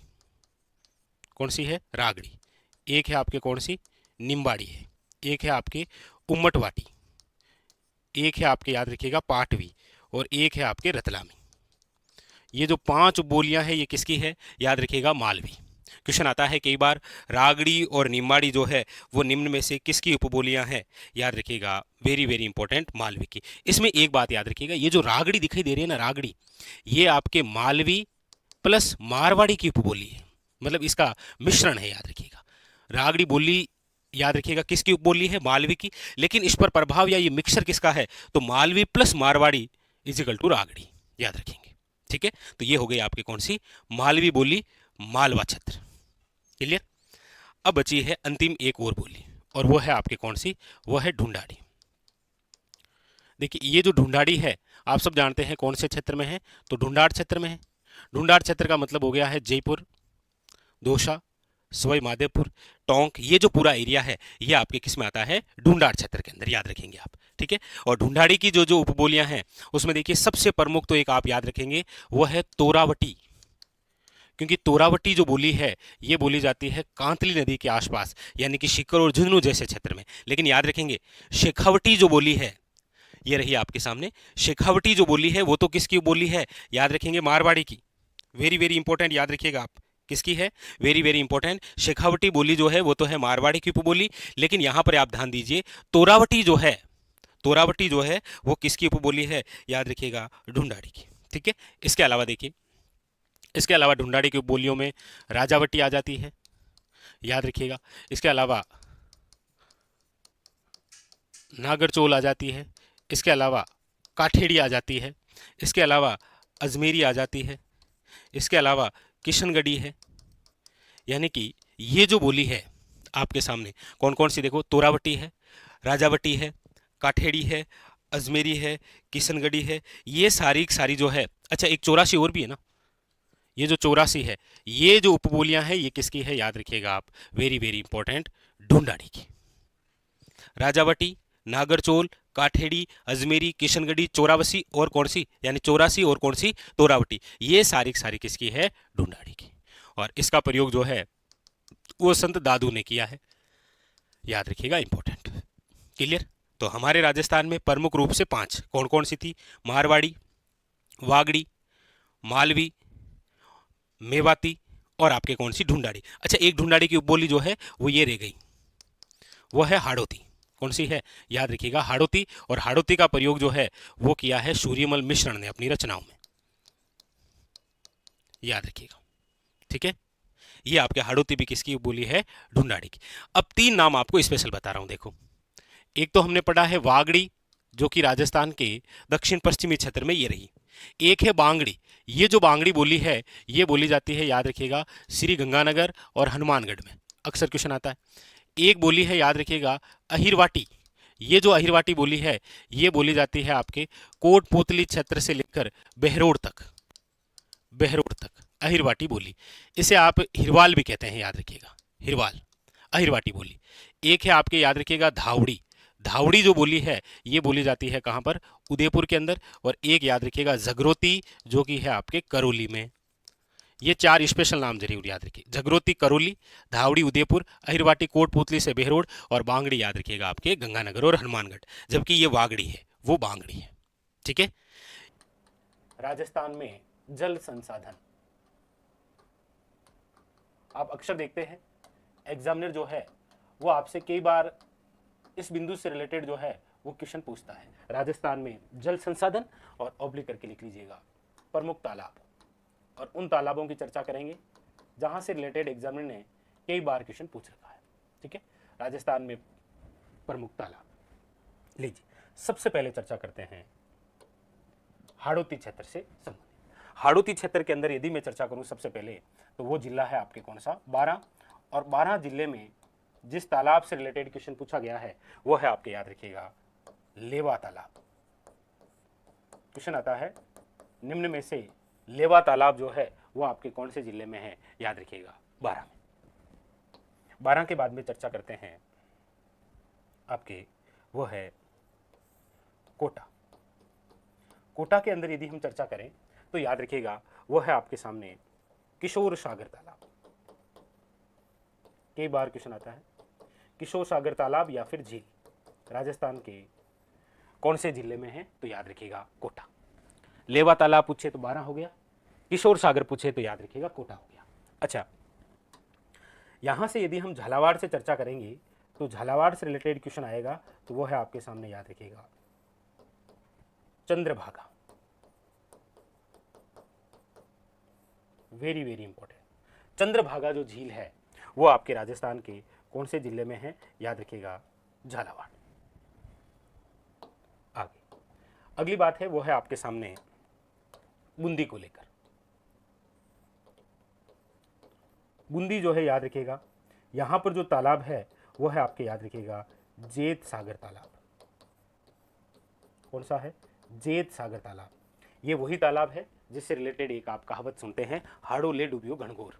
कौन सी है, रागड़ी। एक है आपके कौन सी, निम्बाड़ी है। एक है आपके उम्मटवाटी, एक है आपके याद रखिएगा पाटवी, और एक है आपके रतलामी। ये जो 5 बोलियां हैं ये किसकी है, याद रखिएगा मालवी। क्वेश्चन आता है कई बार रागड़ी और निम्बाड़ी जो है वो निम्न में से किसकी उपबोलियां हैं, याद रखिएगा वेरी वेरी इंपॉर्टेंट मालवी की। इसमें एक बात याद रखिएगा, ये जो रागड़ी दिखाई दे रही है ना, रागड़ी, ये आपके मालवी प्लस मारवाड़ी की उपबोली है, मतलब इसका मिश्रण है, याद रखिएगा। रागड़ी बोली याद रखिएगा किसकी उपबोली है, मालवी की, लेकिन इस पर प्रभाव या ये मिक्सर किसका है, तो Malvi plus Marwari is equal to Ragdi, याद रखेंगे। ठीक है, तो ये हो गई आपकी कौन सी, मालवी बोली, मालवा क्षेत्र। क्लियर। अब बची है अंतिम एक और बोली, और वो है आपकी कौन सी, वो है ढूंढाड़ी। देखिए ये जो ढूंढाड़ी है, आप सब जानते हैं कौन से क्षेत्र में है, तो ढूंढाड़ क्षेत्र में है। ढूंढाड़ क्षेत्र का मतलब हो गया है जयपुर, दौसा, सवाई माधोपुर, टोंक, ये जो पूरा एरिया है ये आपके किस में आता है, ढूंढाड़ क्षेत्र के अंदर, याद रखेंगे आप। ठीक है, और ढूंढाड़ी की जो जो उपबोलियां हैं उसमें देखिए सबसे प्रमुख तो एक आप याद रखेंगे, वो है तोरावटी। क्योंकि तोरावटी जो बोली है ये बोली जाती है कांतली नदी के आसपास, यानी कि शिकर और झुंझुनू जैसे क्षेत्र में। लेकिन याद रखेंगे शेखावटी जो बोली है, ये रही आपके सामने, शेखावटी जो बोली है वो तो किसकी बोली है, याद रखेंगे, मारवाड़ी की। वेरी वेरी इंपॉर्टेंट, याद रखिएगा आप, किसकी है, वेरी वेरी इंपॉर्टेंट, शेखावटी बोली जो है वो तो है मारवाड़ी की उपबोली। लेकिन यहां पर आप ध्यान दीजिए, तोरावटी जो है, तोरावटी जो है वो किसकी उपबोली है, याद रखिएगा, ढूंढाड़ी की। ठीक है, इसके अलावा देखिए, इसके अलावा ढूंढाड़ी की उपबोलियों में राजावटी आ जाती है, याद रखिएगा। इसके अलावा नागरचोल आ जाती है, इसके अलावा काठेड़ी आ जाती है, इसके अलावा अजमेरी आ जाती है, इसके अलावा किशनगढ़ी है। यानी कि ये जो बोली है आपके सामने कौन कौन सी, देखो, तोरावटी है, राजावटी है, काठेड़ी है, अजमेरी है, किशनगढ़ी है, ये सारी सारी जो है। अच्छा, एक 84 और भी है ना, ये जो 84 है, ये जो उपबोलियां हैं ये किसकी है, याद रखिएगा आप, वेरी वेरी इंपॉर्टेंट, ढूंढाड़ी की। राजावटी, नागरचोल, काठेड़ी, अजमेरी, किशनगढ़ी, चौरासी और कौन सी, यानी 84 और कौन सी, तोरावटी, ये सारी सारी किसकी है, ढूंढाड़ी की। और इसका प्रयोग जो है वो संत दादू ने किया है, याद रखिएगा, इंपॉर्टेंट। क्लियर। तो हमारे राजस्थान में प्रमुख रूप से 5 कौन कौन सी थी, मारवाड़ी, वागड़ी, मालवी, मेवाती और आपके कौन सी, ढूंढाड़ी। अच्छा, एक ढूंढाड़ी की उपबोली जो है वो ये रह गई, वो है हाड़ौती। कौन सी है, याद रखिएगा, हाड़ौती। और हाड़ौती का प्रयोग जो है वो किया है सूर्यमल मिश्रण ने अपनी रचनाओं में, याद रखिएगा। ठीक है, ये आपके हाड़ौती भी किसकी बोली है, ढूंढाड़ी की। अब 3 नाम आपको स्पेशल बता रहा हूं, देखो। एक तो हमने पढ़ा है वागड़ी, जो कि राजस्थान के दक्षिण पश्चिमी क्षेत्र में ये रही। एक है बांगड़ी, ये जो बांगड़ी बोली है ये बोली जाती है, याद रखिएगा, श्री गंगानगर और हनुमानगढ़ में, अक्सर क्वेश्चन आता है। एक बोली है, याद रखिएगा, अहिरवाटी। ये जो अहिरवाटी बोली है ये बोली जाती है आपके कोटपुतली क्षेत्र से लेकर बहरोड तक, बहरोड तक अहिरवाटी बोली। इसे आप हिरवाल भी कहते हैं, याद रखिएगा, हिरवाल, अहिरवाटी बोली। एक है आपके, याद रखिएगा, धावड़ी। धावड़ी जो बोली है ये बोली जाती है कहां पर, उदयपुर के अंदर। और एक याद रखिएगा जगरोती, जो कि है आपके करौली में। ये 4 स्पेशल नाम जरूर याद रखिए, जगरोती करौली, धावड़ी उदयपुर, अहिरवाटी कोटपुतली से बहरोड, और बांगड़ी याद रखिएगा आपके गंगानगर और हनुमानगढ़। जबकि ये वागड़ी है वो बांगड़ी है। ठीक है। राजस्थान में जल संसाधन, आप अक्सर देखते हैं एग्जामिनर जो है वो आपसे कई बार इस बिंदु से रिलेटेड जो है वो क्वेश्चन पूछता है। राजस्थान में जल संसाधन, और ऑब्लिक करके लिख लीजिएगा प्रमुख तालाब, और उन तालाबों की चर्चा करेंगे जहां से रिलेटेड एग्जामिनर ने कई बार क्वेश्चन पूछ रखा है। ठीक है, राजस्थान में प्रमुख तालाब। लीजिए, सबसे पहले चर्चा करते हैं हाड़ौती क्षेत्र से संबंधित। हाड़ौती क्षेत्र के अंदर यदि मैं चर्चा करूं सबसे पहले, तो वो जिला है आपके कौन सा, 12। और 12 जिले में जिस तालाब से रिलेटेड क्वेश्चन पूछा गया है वो है आपके, याद रखिएगा, लेवा तालाब। क्वेश्चन आता है निम्न में से लेवा तालाब जो है वो आपके कौन से जिले में है, याद रखिएगा, 12 में। 12 के बाद में चर्चा करते हैं आपके, वो है कोटा। कोटा के अंदर यदि हम चर्चा करें तो याद रखिएगा वो है आपके सामने किशोर सागर तालाब। कई बार क्वेश्चन आता है किशोर सागर तालाब या फिर झील राजस्थान के कौन से जिले में है, तो याद रखिएगा कोटा। लेवा तालाब पूछे तो 12 हो गया, किशोर सागर पूछे तो याद रखिएगा कोटा हो गया। अच्छा, यहां से यदि हम झालावाड़ से चर्चा करेंगे तो झालावाड़ से रिलेटेड क्वेश्चन आएगा, तो वो है आपके सामने, याद रखिएगा, Chandrabhaga. Very very important, Chandrabhaga जो झील है वो आपके राजस्थान के कौन से जिले में है, याद रखिएगा, झालावाड़। आगे अगली बात है वो है आपके सामने बूंदी को लेकर। बूंदी जो है याद रखिएगा, यहां पर जो तालाब है वो है आपके याद रखिएगा जेत सागर तालाब। कौन सा है? जेत सागर तालाब। ये वही तालाब है जिससे रिलेटेड एक आप कहावत सुनते हैं, हाड़ो ले डूबियो घनघोर।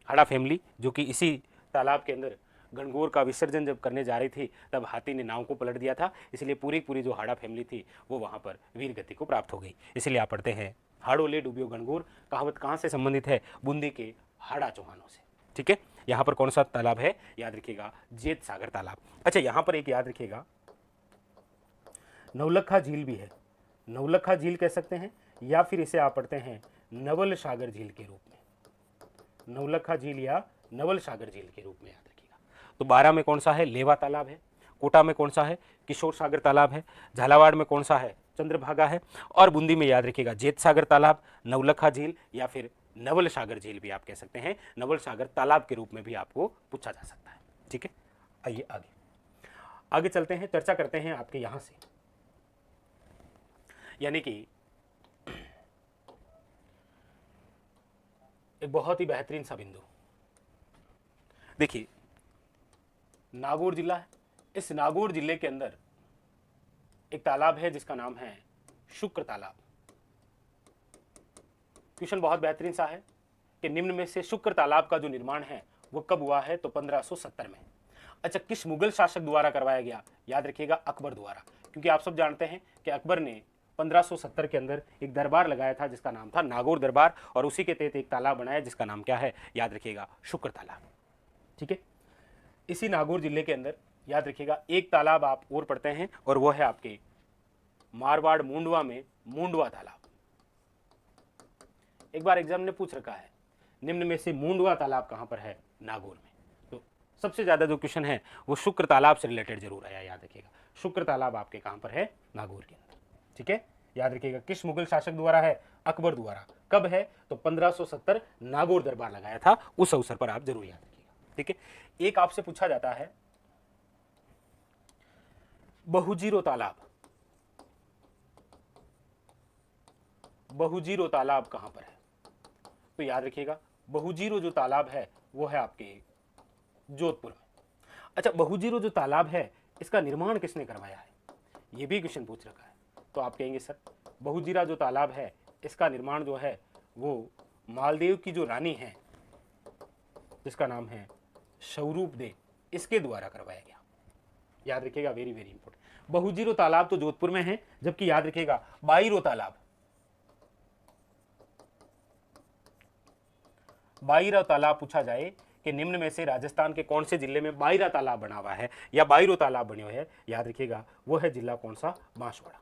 हाड़ा फैमिली जो कि इसी तालाब के अंदर घनघोर का विसर्जन जब करने जा रही थी तब हाथी ने नाव को पलट दिया था, इसलिए पूरी पूरी जो हाड़ा फैमिली थी वो वहां पर वीर गति को प्राप्त हो गई। इसलिए आप पढ़ते हैं हाड़ो ले डूबियो घनघोर। कहावत कहां से संबंधित है? बूंदी के हाड़ा चौहानों से। ठीक है, यहां पर कौन सा तालाब है? याद रखिएगा जेत सागर तालाब। अच्छा, यहां पर एक याद रखिएगा नवलखा झील भी है। नवलखा झील कह सकते हैं या फिर इसे आप पढ़ते हैं नवल सागर झील के रूप में। नवलखा झील या नवल सागर झील के रूप में याद रखिएगा। तो 12 में कौन सा है? लेवा तालाब है। कोटा में कौन सा है? किशोर सागर तालाब है। झालावाड़ में कौन सा है? चंद्रभागा है। और बूंदी में याद रखिएगा जेत सागर तालाब, नवलखा झील या फिर नवल सागर झील भी आप कह सकते हैं। नवल सागर तालाब के रूप में भी आपको पूछा जा सकता है। ठीक है, आइए आगे आगे चलते हैं, चर्चा करते हैं आपके यहां से, यानी कि एक बहुत ही बेहतरीन सा बिंदु। देखिए, नागौर जिला है। इस नागौर जिले के अंदर एक तालाब है जिसका नाम है शुक्र तालाब। क्वेश्चन बहुत बेहतरीन सा है कि निम्न में से शुक्र तालाब का जो निर्माण है वो कब हुआ है? तो 1570 में। अच्छा, किस मुगल शासक द्वारा करवाया गया? याद रखिएगा अकबर द्वारा, क्योंकि आप सब जानते हैं कि अकबर ने 1570 के अंदर एक दरबार लगाया था जिसका नाम था नागौर दरबार, और उसी के तहत एक तालाब बनाया जिसका नाम क्या है? याद रखिएगा शुक्र तालाब। ठीक है, इसी नागौर जिले के अंदर याद रखिएगा एक तालाब आप और पढ़ते हैं और वो है आपके मारवाड़ मुंडवा में मुंडवा तालाब। एक बार एग्जाम ने पूछ रखा है निम्न में से मुंडवा तालाब कहां पर है? नागौर में। तो सबसे ज्यादा जो क्वेश्चन है वो शुक्र तालाब से रिलेटेड जरूर आया, याद रखिएगा। शुक्र तालाब आपके कहां पर है? नागौर के अंदर। ठीक है, याद रखिएगा किस मुगल शासक द्वारा है? अकबर द्वारा। कब है? तो 1570 नागौर दरबार लगाया था, उस अवसर पर आप जरूर याद रखिएगा। ठीक है, एक आपसे पूछा जाता है बहुजीरो तालाब। बहुजीरो तालाब कहां पर है? तो याद रखिएगा बहुजीरो जो तालाब है वो है आपके जोधपुर में। अच्छा, बहुजीरो जो तालाब है इसका निर्माण किसने करवाया है? ये भी क्वेश्चन पूछ रखा है। तो आप कहेंगे सर बहुजीरा जो तालाब है इसका निर्माण जो है वो मालदेव की जो रानी है जिसका नाम है स्वरूप दे, इसके द्वारा करवाया गया। याद रखिएगा, वेरी वेरी इंपॉर्टेंट। बहुजीरो तालाब तो जोधपुर में है, जबकि याद रखिएगा बाईरो तालाब, बाईरा तालाब पूछा जाए कि निम्न में से राजस्थान के कौन से जिले में बाईरा तालाब बना हुआ है या बाईरो तालाब बने हुए हैं? याद रखिएगा वो है जिला कौन सा? बांसवाड़ा।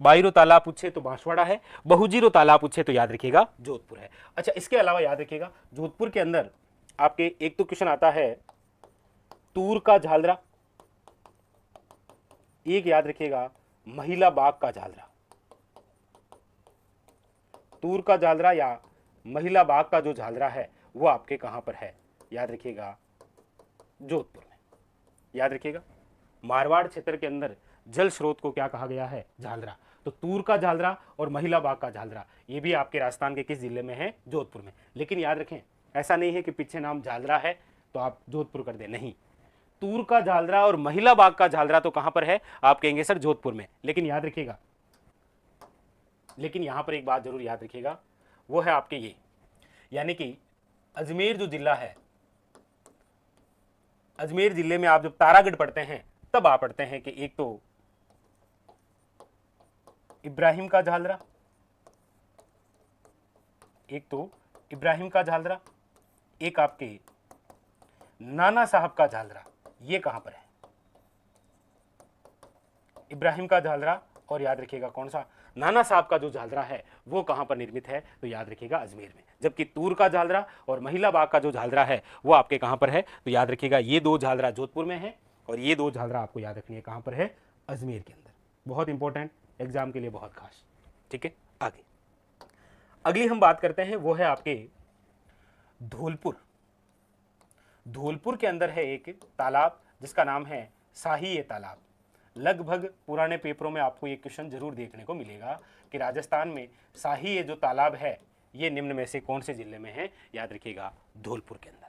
बाईरो तालाब पूछे तो बांसवाड़ा है, बहुजीरो तालाब पूछे तो याद रखिएगा जोधपुर है। अच्छा, इसके अलावा याद रखिएगा जोधपुर के अंदर आपके एक तो क्वेश्चन आता है तूर का झालरा, एक याद रखिएगा महिला बाग का झालरा। तूर का झालरा या महिला बाग का जो झालरा है वो आपके कहां पर है? याद रखिएगा जोधपुर में। याद रखिएगा मारवाड़ क्षेत्र के अंदर जल स्रोत को क्या कहा गया है? झालरा। तो तूर का झालरा और महिला बाग का झालरा ये भी आपके राजस्थान के किस जिले में है? जोधपुर में। लेकिन याद रखें ऐसा नहीं है कि पीछे नाम झालरा है तो आप जोधपुर कर दें, नहीं। तूर का झालरा और महिला बाग का झालरा तो कहां पर है? आप कहेंगे सर जोधपुर में। लेकिन याद रखिएगा, लेकिन यहां पर एक बात जरूर याद रखिएगा, वो है आपके ये, यानी कि अजमेर जो जिला है, अजमेर जिले में आप जब तारागढ़ पढ़ते हैं तब आप पढ़ते हैं कि एक तो इब्राहिम का झालरा, एक तो इब्राहिम का झालरा, एक आपके नाना साहब का झालरा। ये कहां पर है? इब्राहिम का झालरा और याद रखिएगा कौन सा? नाना साहब का जो झालरा है वो कहां पर निर्मित है? तो याद रखिएगा अजमेर में। जबकि तूर का झालरा और महिला बाग का जो झालरा है वो आपके कहां पर है? तो याद रखिएगा ये दो झालरा जोधपुर में है और ये दो झालरा आपको याद रखनी है कहां पर है? अजमेर के अंदर। बहुत इंपॉर्टेंट, एग्जाम के लिए बहुत खास। ठीक है, आगे अगली हम बात करते हैं वो है आपके धौलपुर। धौलपुर के अंदर है एक तालाब जिसका नाम है शाही तालाब। लगभग पुराने पेपरों में आपको ये क्वेश्चन जरूर देखने को मिलेगा कि राजस्थान में शाही ये जो तालाब है ये निम्न में से कौन से जिले में है, याद रखिएगा धौलपुर के अंदर।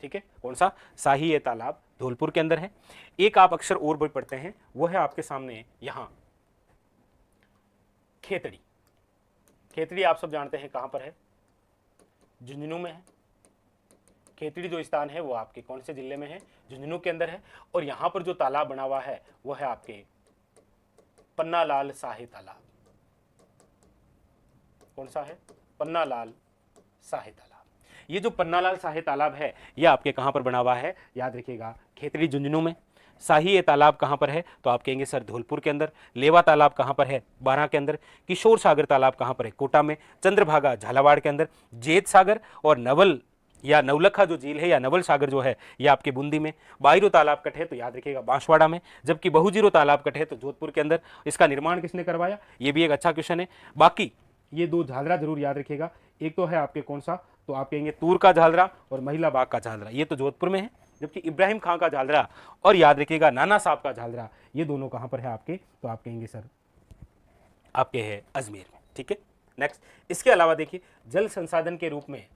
ठीक है, कौन सा शाही ये तालाब धौलपुर के अंदर है। एक आप अक्षर और भी पढ़ते हैं, वो है आपके सामने यहां खेतड़ी। खेतड़ी आप सब जानते हैं कहां पर है, झुंझुनू में है। खेतड़ी जो स्थान है वो आपके कौन से जिले में है, झुंझुनू के अंदर है। और यहां पर जो तालाब बना हुआ है वो है आपके पन्नालाल शाही तालाब। कौन सा है, पन्नालाल शाही तालाब। ये जो पन्नालाल शाही तालाब है ये आपके कहां पर बना हुआ है, याद रखिएगा खेतड़ी झुंझुनू में। शाही ये तालाब कहां पर है, तो आप कहेंगे सर धौलपुर के अंदर। लेवा तालाब कहां पर है, बारां के अंदर। किशोर सागर तालाब कहां पर है, कोटा में। चंद्रभागा झालावाड़ के अंदर। जेत सागर और नवल या नवलखा जो झील है या नवल सागर जो है ये आपके बूंदी में। बाईरो तालाब कट है तो याद रखिएगा बांसवाड़ा में। जबकि बहुजीरो तालाब कट है तो जोधपुर के अंदर। इसका निर्माण किसने करवाया, ये भी एक अच्छा क्वेश्चन है। बाकी ये दो झालरा जरूर याद रखिएगा, एक तो है आपके कौन सा, तो आप कहेंगे तूर का झालरा और महिला बाग का झालरा, ये तो जोधपुर में है। जबकि इब्राहिम खां का झालरा और याद रखिएगा नाना साहब का झालरा, ये दोनों कहां पर है आपके, तो आप कहेंगे सर आपके है अजमेर में। ठीक है, नेक्स्ट। इसके अलावा देखिए जल संसाधन के रूप में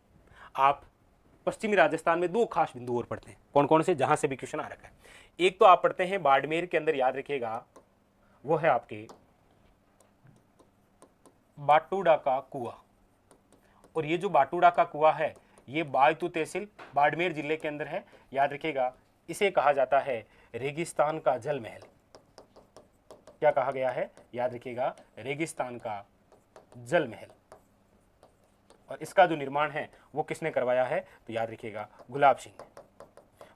आप पश्चिमी राजस्थान में दो खास बिंदु और पढ़ते हैं, कौन कौन से, जहां से भी क्वेश्चन आ रखा है। एक तो आप पढ़ते हैं बाड़मेर के अंदर, याद रखिएगा वो है आपके बाटूड़ा का कुआं। और ये जो बाटूड़ा का कुआं है ये बायतू तहसील बाड़मेर जिले के अंदर है, याद रखिएगा। इसे कहा जाता है रेगिस्तान का जल महल। क्या कहा गया है, याद रखिएगा रेगिस्तान का जल महल। और इसका जो निर्माण है वो किसने करवाया है, तो याद रखिएगा गुलाब सिंह ने।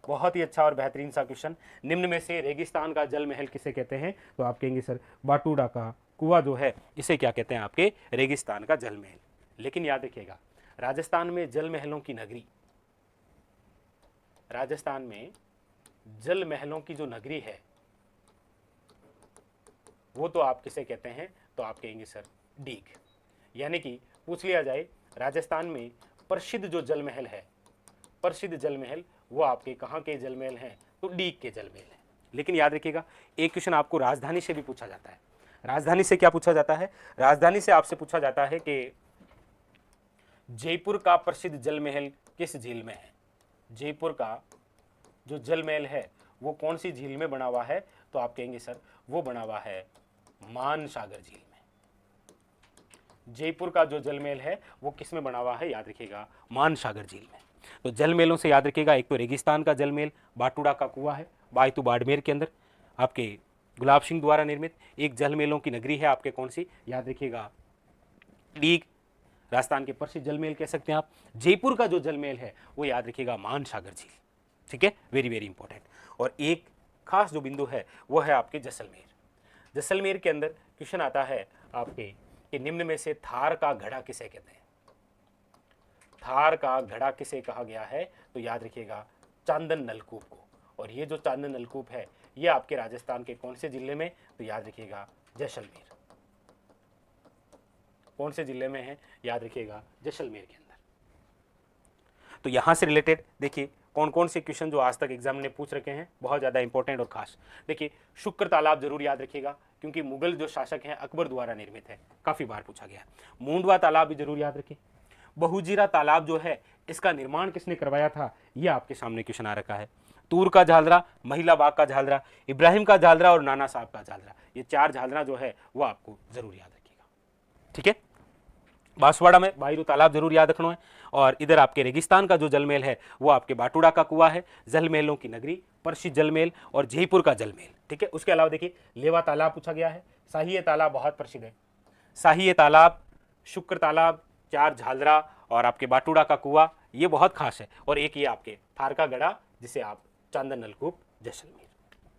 बहुत ही अच्छा और बेहतरीन सा क्वेश्चन। निम्न में से रेगिस्तान का जल महल किसे कहते हैं, तो आप कहेंगे सर बाटूड़ा का कुआं जो है इसे क्या कहते हैं, आपके रेगिस्तान का जल महल। लेकिन याद रखिएगा राजस्थान में जल महलों की नगरी, राजस्थान में जल महलों की जो नगरी है वो तो आप किसे कहते हैं, तो आप कहेंगे सर डीग। यानी कि पूछ लिया जाए राजस्थान में प्रसिद्ध जो जल महल है, प्रसिद्ध जल महल वो आपके कहाँ के जल महल हैं, तो डीग के जल महल हैं। लेकिन याद रखिएगा एक क्वेश्चन आपको राजधानी से भी पूछा जाता है। राजधानी से क्या पूछा जाता है, राजधानी से आपसे पूछा जाता है कि जयपुर का प्रसिद्ध जल महल किस झील में है। जयपुर का जो जल महल है वो कौन सी झील में बना हुआ है, तो आप कहेंगे सर वो बना हुआ है मानसागर झील में। जयपुर का जो जल महल है वो किस में बना हुआ है, याद रखिएगा मानसागर झील में। तो जल महलों से याद रखिएगा एक तो रेगिस्तान का जल महल बाटूड़ा का कुआं है बायतू बाड़मेर के अंदर, आपके गुलाब सिंह द्वारा निर्मित। एक जल महलों की नगरी है आपके कौन सी, याद रखिएगा डीग, राजस्थान के प्रसिद्ध जल महल कह सकते हैं आप। जयपुर का जो जल महल है वो याद रखिएगा मानसागर झील। ठीक है, वेरी वेरी इंपॉर्टेंट। और एक खास जो बिंदु है वो है आपके जैसलमेर। जैसलमेर के अंदर क्वेश्चन आता है आपके कि निम्न में से थार का घड़ा किसे कहते हैं। थार का घड़ा किसे कहा गया है, तो याद रखिएगा चांदन नलकूप को। और ये जो चांदन नलकूप है ये आपके राजस्थान के कौन से जिले में, तो याद रखिएगा जैसलमेर। कौन से जिले में है, याद रखिएगा जैसलमेर के अंदर। तो यहां से रिलेटेड देखिए कौन कौन से क्वेश्चन जो आज तक एग्जाम ने पूछ रखे हैं, बहुत ज्यादा इंपॉर्टेंट और खास। देखिए शुक्र तालाब जरूर याद रखिएगा क्योंकि मुगल जो शासक हैं अकबर द्वारा निर्मित है, काफी बार पूछा गया। मूंडवा तालाब भी जरूर याद रखें। बहुजीरा तालाब जो है इसका निर्माण किसने करवाया था, ये आपके सामने क्वेश्चन आ रखा है। तूर का झालरा, महिला बाग का झालरा, इब्राहिम का झालरा और नाना साहब का झालरा, ये चार झालरा जो है वो आपको जरूर याद रखिएगा। ठीक है, बांसवाड़ा में बायरू तालाब जरूर याद रखना है। और इधर आपके रेगिस्तान का जो जल महल है वो आपके बाटूड़ा का कुआं है, जल महलों की नगरी, प्रसिद्ध जल महल और जयपुर का जल महल। ठीक है, उसके अलावा देखिए लेवा तालाब पूछा गया है। शाही तालाब बहुत प्रसिद्ध है। शाही तालाब, शुक्र तालाब, चार झालरा और आपके बाटूड़ा का कुआं, ये बहुत खास है। और एक ये आपके थार का गड़ा जिसे आप चांदन नलकूप जैसलमेर।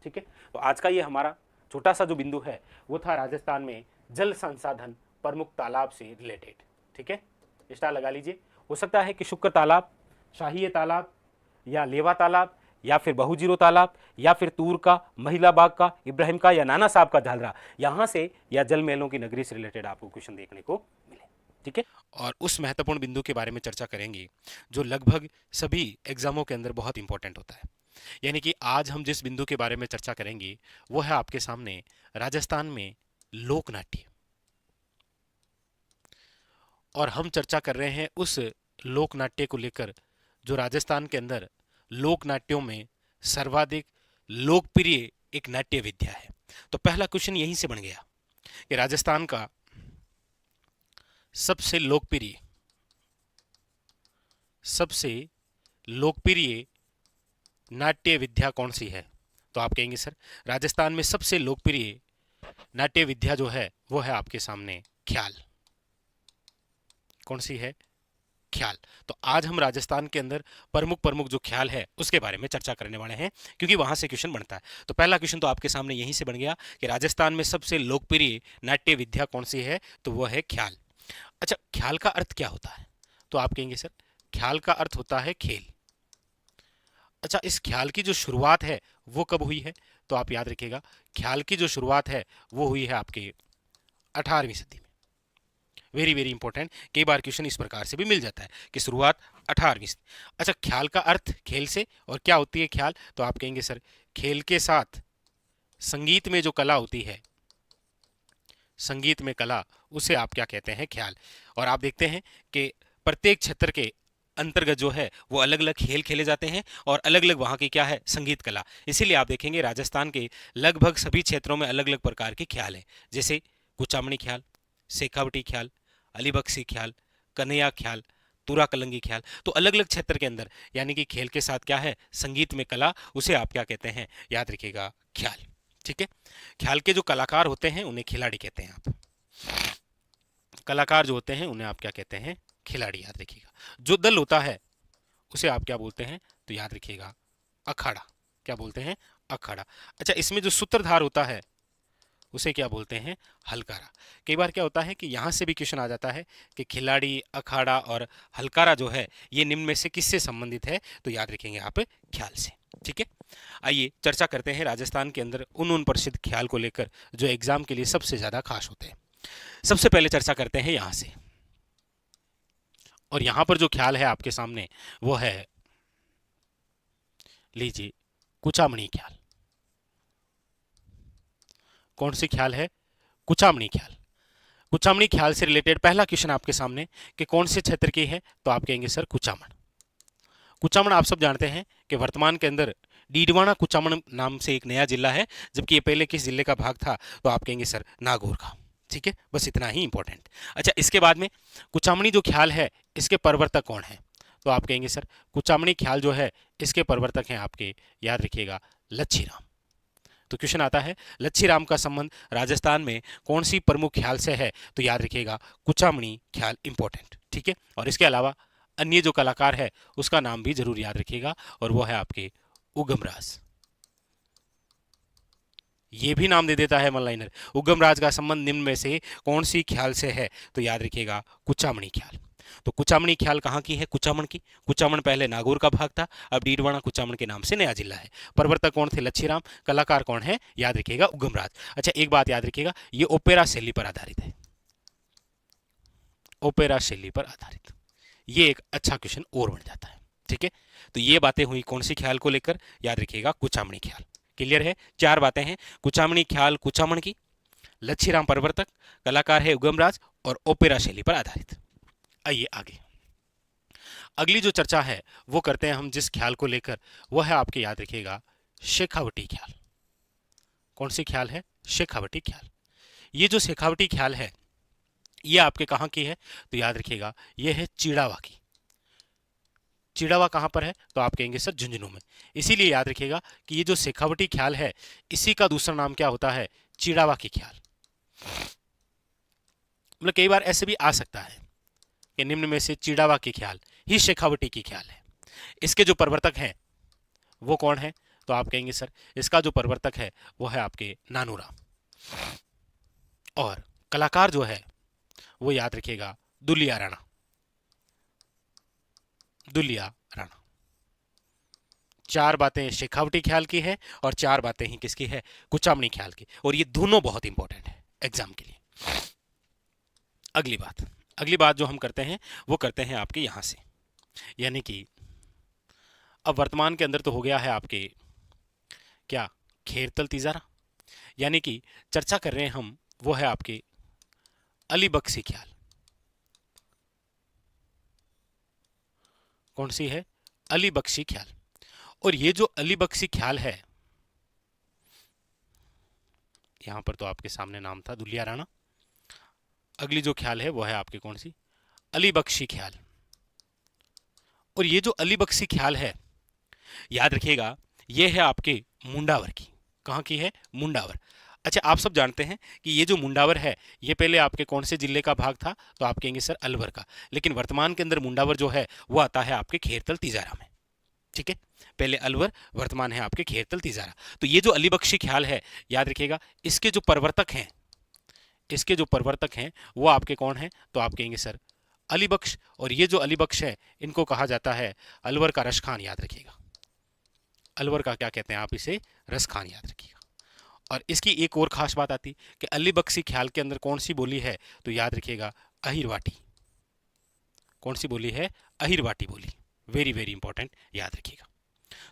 ठीक है, तो आज का ये हमारा छोटा सा जो बिंदु है वो था राजस्थान में जल संसाधन प्रमुख तालाब से रिलेटेड। ठीक है, स्टार लगा लीजिए। हो सकता है कि शुक्र तालाब, शाही तालाब या लेवा तालाब या फिर बहुजीरो तालाब या फिर तूर का, महिला बाग का, इब्राहिम का या नाना साहब का झालरा, यहाँ से या जल महलों की नगरी से रिलेटेड आपको क्वेश्चन देखने को मिले। ठीक है, और उस महत्वपूर्ण बिंदु के बारे में चर्चा करेंगे जो लगभग सभी एग्जामों के अंदर बहुत इंपॉर्टेंट होता है। यानी कि आज हम जिस बिंदु के बारे में चर्चा करेंगे वो है आपके सामने राजस्थान में लोक नाट्य। और हम चर्चा कर रहे हैं उस लोक नाट्य को लेकर जो राजस्थान के अंदर लोक नाट्यों में सर्वाधिक लोकप्रिय एक नाट्य विद्या है। तो पहला क्वेश्चन यहीं से बन गया कि राजस्थान का सबसे लोकप्रिय नाट्य विद्या कौन सी है। तो आप कहेंगे सर राजस्थान में सबसे लोकप्रिय नाट्य विद्या जो है वो है आपके सामने ख्याल। कौन सी है? ख्याल। तो आज हम राजस्थान के अंदर प्रमुख जो ख्याल है उसके बारे में चर्चा करने वाले हैं, क्योंकि वहां से क्वेश्चन बनता है। तो पहला क्वेश्चन तो आपके सामने यहीं से बन गया कि राजस्थान में सबसे लोकप्रिय नाट्य विद्या कौन सी है, तो वह है ख्याल। अच्छा, ख्याल का अर्थ क्या होता है? तो आप कहेंगे सर ख्याल का अर्थ होता है खेल। अच्छा, इस ख्याल की जो शुरुआत है वो कब हुई है? तो आप याद रखिएगा ख्याल की जो शुरुआत है वो हुई है आपके 18वीं सदी में। वेरी वेरी इंपॉर्टेंट, कई बार क्वेश्चन इस प्रकार से भी मिल जाता है कि शुरुआत 18वीं सदी। अच्छा, ख्याल का अर्थ खेल से, और क्या होती है ख्याल? तो आप कहेंगे सर खेल के साथ संगीत में जो कला होती है, संगीत में कला, उसे आप क्या कहते हैं? ख्याल। और आप देखते हैं कि प्रत्येक क्षेत्र के अंतर्गत जो है वो अलग अलग खेल खेले जाते हैं और अलग अलग वहाँ की क्या है? संगीत कला। इसीलिए आप देखेंगे राजस्थान के लगभग सभी क्षेत्रों में अलग अलग प्रकार के ख्याल हैं, जैसे कुचामणी ख्याल, शेखावटी ख्याल, अलीबख्शी ख्याल, कन्हैया ख्याल, तुरा कलंगी ख्याल। तो अलग अलग क्षेत्र के अंदर यानी कि खेल के साथ क्या है? संगीत में कला, उसे आप क्या कहते हैं? याद रखिएगा ख्याल। ठीक है, ख्याल के जो कलाकार होते हैं उन्हें खिलाड़ी कहते हैं। आप कलाकार जो होते हैं उन्हें आप क्या कहते हैं? खिलाड़ी। याद रखिएगा जो दल होता है उसे आप क्या बोलते हैं? तो याद रखिएगा अखाड़ा। क्या बोलते हैं? अखाड़ा। अच्छा, इसमें जो सूत्रधार होता है उसे क्या बोलते हैं? हलकारा। कई बार क्या होता है कि यहाँ से भी क्वेश्चन आ जाता है कि खिलाड़ी, अखाड़ा और हलकारा जो है ये निम्न में से किससे संबंधित है? तो याद रखेंगे आप ख्याल से। ठीक है, आइए चर्चा करते हैं राजस्थान के अंदर उन प्रसिद्ध ख्याल को लेकर जो एग्जाम के लिए सबसे ज्यादा खास होते हैं। सबसे पहले चर्चा करते हैं यहां से, और यहां पर जो ख्याल है आपके सामने वो है, लीजिए, कुचामणी ख्याल। कौन सी ख्याल है? कुचामणी ख्याल। कुचामणी ख्याल से रिलेटेड पहला क्वेश्चन आपके सामने कि कौन से क्षेत्र की है? तो आप कहेंगे सर कुचामण। कुचामण आप सब जानते हैं कि वर्तमान के अंदर डीडवाना कुचामण नाम से एक नया जिला है, जबकि ये पहले किस जिले का भाग था? तो आप कहेंगे सर नागौर का। ठीक है, बस इतना ही इंपॉर्टेंट। अच्छा, इसके बाद में कुचामणी जो ख्याल है इसके प्रवर्तक कौन है? तो आप कहेंगे सर कुचामणी ख्याल जो है इसके प्रवर्तक हैं आपके, याद रखिएगा, लच्छीराम। तो क्वेश्चन आता है लच्छीराम का संबंध राजस्थान में कौन सी प्रमुख ख्याल से है? तो याद रखिएगा कुचामणी ख्याल इंपॉर्टेंट। ठीक है, और इसके अलावा अन्य जो कलाकार है उसका नाम भी जरूर याद रखिएगा, और वो है आपके उगमराज। ये भी नाम दे देता है मनलाइनर। उगमराज का संबंध निम्न में से कौन सी ख्याल से है? तो याद रखिएगा कुचामणी ख्याल। तो कुचामणी ख्याल कहाँ की है? कुचामण की। कुचामण पहले नागौर का भाग था, अब डीडवाना कुचामण के नाम से नया जिला है। प्रवर्तक कौन थे? लच्छीराम। कलाकार कौन है? याद रखिएगा उगमराज। अच्छा, एक बात याद रखिएगा, ये ओपेरा शैली पर आधारित है। ओपेरा शैली पर आधारित, ये एक अच्छा क्वेश्चन और बन जाता है। ठीक है, तो ये बातें हुई कौन सी ख्याल को लेकर? याद रखिएगा कुचामणी ख्याल। क्लियर है? चार बातें हैं, कुचामणी ख्याल कुचामण की, लच्छीराम प्रवर्तक, कलाकार है उगमराज, और ओपेरा शैली पर आधारित। आइए आगे, अगली जो चर्चा है वो करते हैं हम जिस ख्याल को लेकर, वो है आपके, याद रखिएगा, शेखावटी ख्याल। कौन सी ख्याल है? शेखावटी ख्याल। ये जो शेखावटी ख्याल है ये आपके कहाँ की है? तो याद रखिएगा ये है चिड़ावा की। चिड़ावा कहाँ पर है? तो आप कहेंगे सर झुंझुनू में। इसीलिए याद रखिएगा कि ये जो शेखावटी ख्याल है इसी का दूसरा नाम क्या होता है? चिड़ावा की ख्याल। मतलब कई बार ऐसे भी आ सकता है कि निम्न में से चिड़ावा की ख्याल ही शेखावटी की ख्याल है। इसके जो प्रवर्तक हैं वो कौन है? तो आप कहेंगे सर इसका जो प्रवर्तक है वो है आपके नानूराम, और कलाकार जो है वो याद रखिएगा दुलिया राणा। दुलिया राणा। चार बातें शेखावटी ख्याल की है और चार बातें ही किसकी है? कुचामणी ख्याल की, और ये दोनों बहुत इंपॉर्टेंट है एग्जाम के लिए। अगली बात जो हम करते हैं वो करते हैं आपके यहां से, यानी कि अब वर्तमान के अंदर तो हो गया है आपके क्या, खेरतल तिजारा, यानी कि चर्चा कर रहे हैं हम, वो है आपके अली बख्शी ख्याल। कौन सी है? अली बख्शी ख्याल। और ये जो अली बख्शी ख्याल है, यहां पर तो आपके सामने नाम था दुलिया राणा। अगली जो ख्याल है वो है आपके कौन सी? अली बख्शी ख्याल। और ये जो अली बख्शी ख्याल है, याद रखिएगा, ये है आपके मुंडावर की। कहां की है? मुंडावर। अच्छा, आप सब जानते हैं कि ये जो मुंडावर है, ये पहले आपके कौन से जिले का भाग था? तो आप कहेंगे सर अलवर का। लेकिन वर्तमान के अंदर मुंडावर जो है वो आता है आपके खेरतल तिजारा में। ठीक है, पहले अलवर, वर्तमान है आपके खेरतल तिजारा। तो ये जो अली बख्शी ख्याल है, याद रखिएगा, इसके जो प्रवर्तक हैं, इसके जो प्रवर्तक हैं वो आपके कौन हैं? तो आप कहेंगे सर अली बख्श। और ये जो अली बख्श है, इनको कहा जाता है अलवर का रशखान। याद रखिएगा, अलवर का क्या कहते हैं आप इसे? रसखान। याद रखिएगा। और इसकी एक और खास बात आती कि अली बख्शी ख्याल के अंदर कौन सी बोली है? तो याद रखिएगा अहिरवाटी। कौन सी बोली है? अहिरवाटी बोली। वेरी वेरी इंपॉर्टेंट, याद रखिएगा।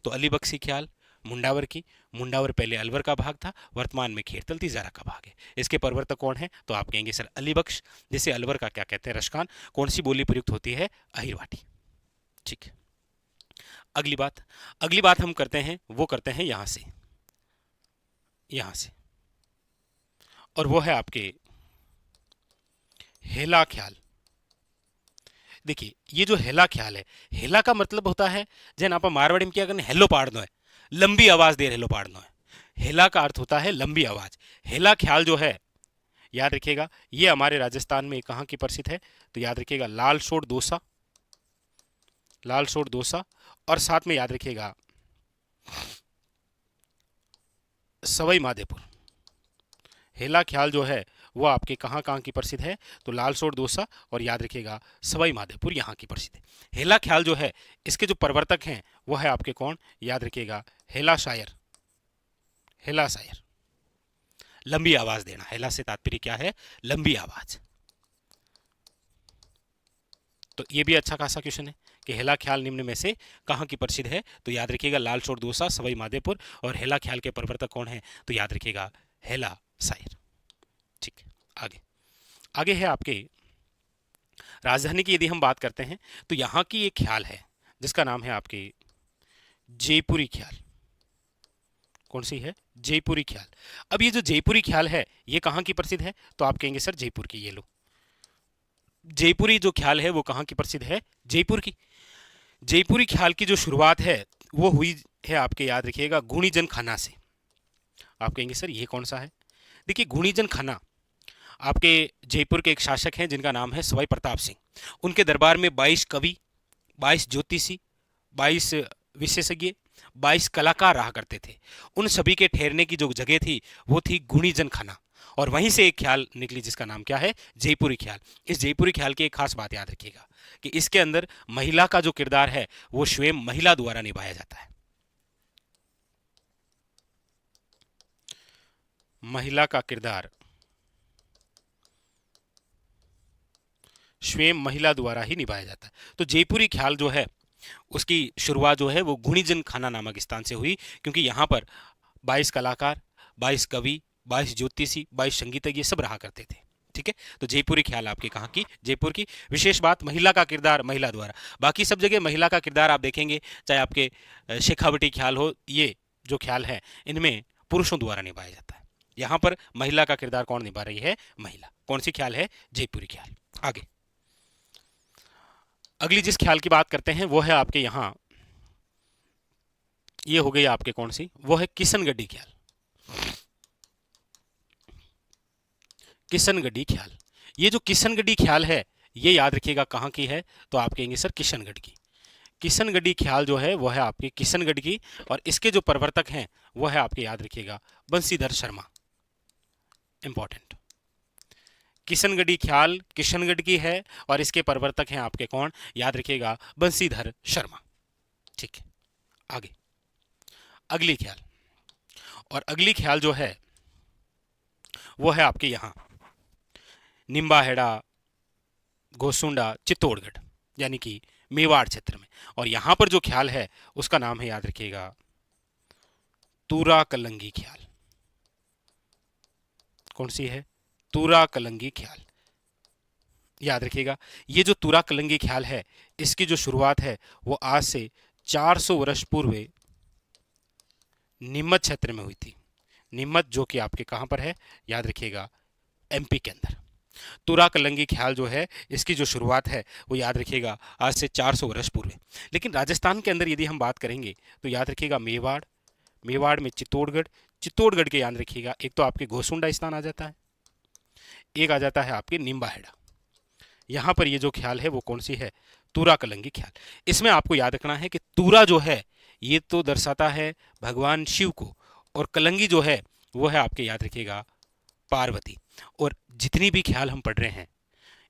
तो अली बख्शी ख्याल मुंडावर की। मुंडावर पहले अलवर का भाग था, वर्तमान में खेरतल तिजारा का भाग है। इसके प्रवर्तक कौन है? तो आप कहेंगे सर अली बख्श, जिसे अलवर का क्या कहते हैं? रशखान। कौन सी बोली प्रयुक्त होती है? अहिरवाटी। ठीक है, अगली बात हम करते हैं, वो करते हैं यहां से, और वो है आपके हेला ख्याल। देखिए, ये जो हेला ख्याल है, हेला का मतलब होता है, जैन आप मारवाड़ी में क्या करने, हेलो पाड़नो है, लंबी आवाज दे हेलो पाड़नो है। हेला का अर्थ होता है लंबी आवाज। हेला ख्याल जो है, याद रखिएगा, ये हमारे राजस्थान में कहां की प्रसिद्ध है? तो याद रखिएगा लालसोट दोसा, और साथ में याद रखिएगा सवाई माधोपुर। हेला ख्याल जो है वो आपके कहां कहां की प्रसिद्ध है? तो लालसोट दोसा और याद रखिएगा सवाई माधोपुर यहाँ की प्रसिद्ध है। हेला ख्याल जो है, इसके जो प्रवर्तक हैं वो है आपके कौन? याद रखिएगा हेला शायर। लंबी आवाज देना, हेला से तात्पर्य क्या है? लंबी आवाज। तो ये भी अच्छा खासा क्वेश्चन है कि हेला ख्याल निम्न में से कहां की प्रसिद्ध है? तो याद रखिएगा लालसोट दोसा, सवाई माधोपुर। और हेला ख्याल के प्रवर्तक कौन है? तो याद रखिएगा हेला शायर। ठीक है, आगे है आपके राजधानी की। यदि हम बात करते हैं तो यहां की एक ख्याल है जिसका नाम है आपके जयपुरी ख्याल। कौन सी है? जयपुरी ख्याल। अब ये जो जयपुरी ख्याल है, ये कहां की प्रसिद्ध है? तो आप कहेंगे सर जयपुर की। ये लो, जयपुरी जो ख्याल है वो कहां की प्रसिद्ध है? जयपुर की। जयपुरी ख्याल की जो शुरुआत है वो हुई है आपके, याद रखिएगा, गुणीजन खाना से। आप कहेंगे सर ये कौन सा है? देखिए, गुणीजन खाना आपके जयपुर के एक शासक हैं जिनका नाम है सवाई प्रताप सिंह। उनके दरबार में 22 कवि, 22 ज्योतिषी, 22 विशेषज्ञ, 22 कलाकार रहा करते थे। उन सभी के ठहरने की जो जगह थी वो थी गुणीजन खाना। और वहीं से एक ख्याल निकली जिसका नाम क्या है? जयपुरी ख्याल। इस जयपुरी ख्याल की एक खास बात याद रखिएगा कि इसके अंदर महिला का जो किरदार है वो स्वयं महिला द्वारा निभाया जाता है। महिला का किरदार स्वयं महिला द्वारा ही निभाया जाता है। तो जयपुरी ख्याल जो है उसकी शुरुआत जो है वो गुणीजन खाना नामक स्थान से हुई, क्योंकि यहाँ पर 22 कलाकार, 22 कवि, 22 ज्योतिषी, 22 संगीतज्ञ सब रहा करते थे। ठीक है, तो जयपुरी ख्याल आपके कहाँ की? जयपुर की। विशेष बात, महिला का किरदार महिला द्वारा। बाकी सब जगह महिला का किरदार आप देखेंगे, चाहे आपके शेखावटी ख्याल हो, ये जो ख्याल है इनमें पुरुषों द्वारा निभाया जाता है। यहाँ पर महिला का किरदार कौन निभा रही है? महिला। कौन सी ख्याल है? जयपुरी ख्याल। आगे अगली जिस ख्याल की बात करते हैं वो है आपके यहाँ, ये हो गई आपके कौन सी? वो है किशनगढ़ी ख्याल। किशनगढ़ी ख्याल। ये जो किशनगढ़ी ख्याल है ये याद रखिएगा कहाँ की है? तो आप कहेंगे सर किशनगढ़ की। किशनगढ़ी ख्याल जो है वो है आपके किशनगढ़ की। और इसके जो प्रवर्तक हैं वो है आपके, याद रखिएगा, बंसीधर शर्मा। इंपॉर्टेंट, किशनगढ़ी ख्याल किशनगढ़ की है और इसके प्रवर्तक हैं आपके कौन? याद रखिएगा बंसीधर शर्मा। ठीक है, आगे अगली ख्याल। और अगली ख्याल जो है वो है आपके यहाँ निम्बाहेड़ा, गोसुंडा, चित्तौड़गढ़, यानी कि मेवाड़ क्षेत्र में। और यहां पर जो ख्याल है उसका नाम है, याद रखिएगा, तूरा कलंगी ख्याल। कौन सी है? तूरा कलंगी ख्याल। याद रखिएगा, ये जो तूरा कलंगी ख्याल है, इसकी जो शुरुआत है वो आज से 400 वर्ष पूर्व नीमच क्षेत्र में हुई थी। नीमच जो कि आपके कहां पर है? याद रखिएगा, एमपी के अंदर। तूरा कलंगी ख्याल जो है, इसकी जो शुरुआत है वो याद रखिएगा आज से 400 वर्ष पूर्व। लेकिन राजस्थान के अंदर यदि हम बात करेंगे तो याद रखिएगा मेवाड़, मेवाड़ में चित्तौड़गढ़, चित्तौड़गढ़ के याद रखिएगा एक तो आपके घोसुंडा स्थान आ जाता है, एक आ जाता है आपके निम्बाहेड़ा। यहां पर ये जो ख्याल है वो कौन सी है? तूरा कलंगी ख्याल। इसमें आपको याद रखना है कि तूरा जो है ये तो दर्शाता है भगवान शिव को, और कलंगी जो है वो है आपके, याद रखिएगा, पार्वती। और जितनी भी ख्याल हम पढ़ रहे हैं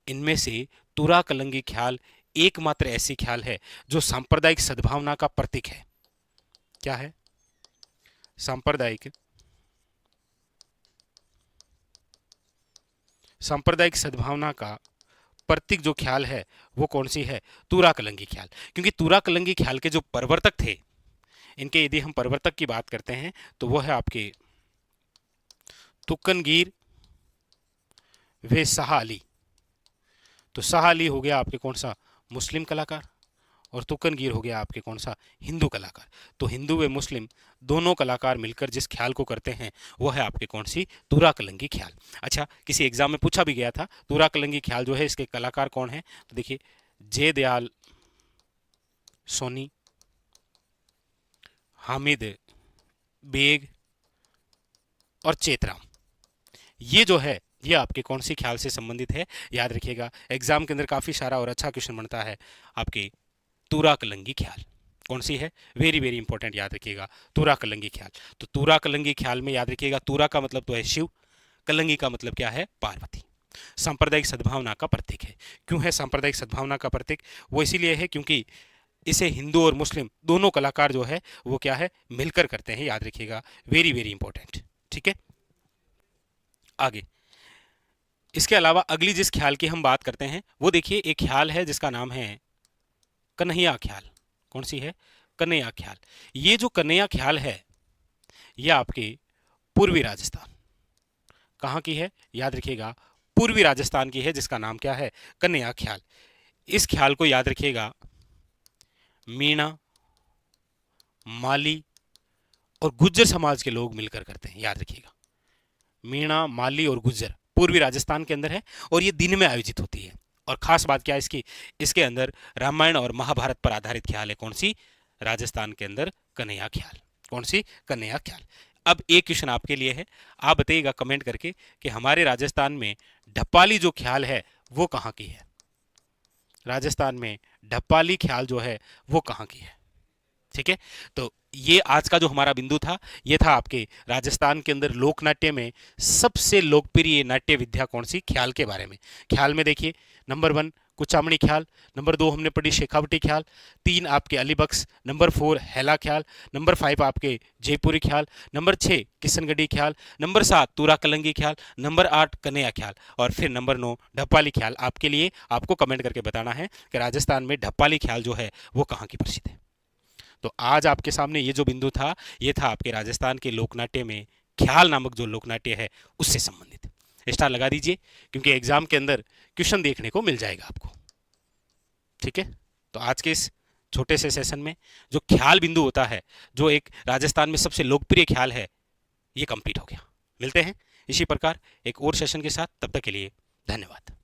इनमें से तूरा कलंगी ख्याल एकमात्र ऐसी ख्याल है जो सांप्रदायिक सद्भावना का प्रतीक है। क्या है? सांप्रदायिक सद्भावना का प्रतीक जो ख्याल है वो कौन सी है? तूरा कलंगी ख्याल। क्योंकि तूरा कलंगी ख्याल के जो प्रवर्तक थे, इनके यदि हम प्रवर्तक की बात करते हैं तो वो है आपके तुक्कनगीर वे शाह अली। तो शाह अली हो गया आपके कौन सा? मुस्लिम कलाकार, और तुक्कनगीर हो गया आपके कौन सा? हिंदू कलाकार। तो हिंदू व मुस्लिम दोनों कलाकार मिलकर जिस ख्याल को करते हैं वो है आपके कौन सी? तूरा कलंगी ख्याल। अच्छा, किसी एग्जाम में पूछा भी गया था तूरा कलंगी ख्याल जो है इसके कलाकार कौन है? तो देखिए, जय दयाल सोनी, हामिद बेग और चेतराम। ये जो है ये आपके कौन सी ख्याल से संबंधित है? याद रखिएगा, एग्जाम के अंदर काफी सारा और अच्छा क्वेश्चन बनता है आपके तूरा कलंगी ख्याल। कौन सी है? वेरी वेरी इंपॉर्टेंट, याद रखिएगा, तूरा कलंगी ख्याल। तो तूरा कलंगी ख्याल में याद रखिएगा, तूरा का मतलब तो है शिव, कलंगी का मतलब क्या है? पार्वती। सांप्रदायिक सद्भावना का प्रतीक है। क्यों है सांप्रदायिक सद्भावना का प्रतीक? वो इसीलिए है क्योंकि इसे हिंदू और मुस्लिम दोनों कलाकार जो है वो क्या है? मिलकर करते हैं। याद रखिएगा, वेरी वेरी इंपॉर्टेंट। ठीक है, आगे इसके अलावा अगली जिस ख्याल की हम बात करते हैं वो देखिए, एक ख्याल है जिसका नाम है कन्हैया ख्याल। कौन सी है? कन्हैया ख्याल। ये जो कन्हैया ख्याल है ये आपके पूर्वी राजस्थान, कहाँ की है? याद रखिएगा, पूर्वी राजस्थान की है, जिसका नाम क्या है? कन्हैया ख्याल। इस ख्याल को याद रखिएगा मीणा, माली और गुज्जर समाज के लोग मिलकर करते हैं। याद रखिएगा, मीणा, माली और गुज्जर पूर्वी राजस्थान के अंदर है और ये दिन में आयोजित होती है। और खास बात क्या है इसकी? इसके अंदर रामायण और महाभारत पर आधारित ख्याल है। कौन सी? राजस्थान के अंदर कन्हैया ख्याल। कौन सी? कन्हैया ख्याल। अब एक क्वेश्चन आपके लिए है, आप बताइएगा कमेंट करके कि हमारे राजस्थान में ढप्पाली जो ख्याल है वो कहाँ की है? राजस्थान में ढप्पाली ख्याल जो है वो कहाँ की है? ठीक है, तो ये आज का जो हमारा बिंदु था ये था आपके राजस्थान के अंदर लोकनाट्य में सबसे लोकप्रिय नाट्य विद्या कौन सी? ख्याल के बारे में। ख्याल में देखिए, नंबर 1 कुचामणी ख्याल, नंबर 2 हमने पढ़ी शेखावटी ख्याल, 3 आपके अलीबक्स, नंबर 4 हैला ख्याल, नंबर 5 आपके जयपुरी ख्याल, नंबर 6 किशनगढ़ी ख्याल, नंबर 7 तूरा कलंगी ख्याल, नंबर 8 कन्हैया ख्याल और फिर नंबर 9 ढप्पाली ख्याल। आपके लिए आपको कमेंट करके बताना है कि राजस्थान में ढप्पाली ख्याल जो है वो कहाँ की प्रसिद्ध है। तो आज आपके सामने ये जो बिंदु था ये था आपके राजस्थान के लोकनाट्य में ख्याल नामक जो लोकनाट्य है उससे संबंधित। स्टार लगा दीजिए क्योंकि एग्जाम के अंदर क्वेश्चन देखने को मिल जाएगा आपको। ठीक है, तो आज के इस छोटे से सेशन में जो ख्याल बिंदु होता है, जो एक राजस्थान में सबसे लोकप्रिय ख्याल है, ये कंप्लीट हो गया। मिलते हैं इसी प्रकार एक और सेशन के साथ, तब तक के लिए धन्यवाद।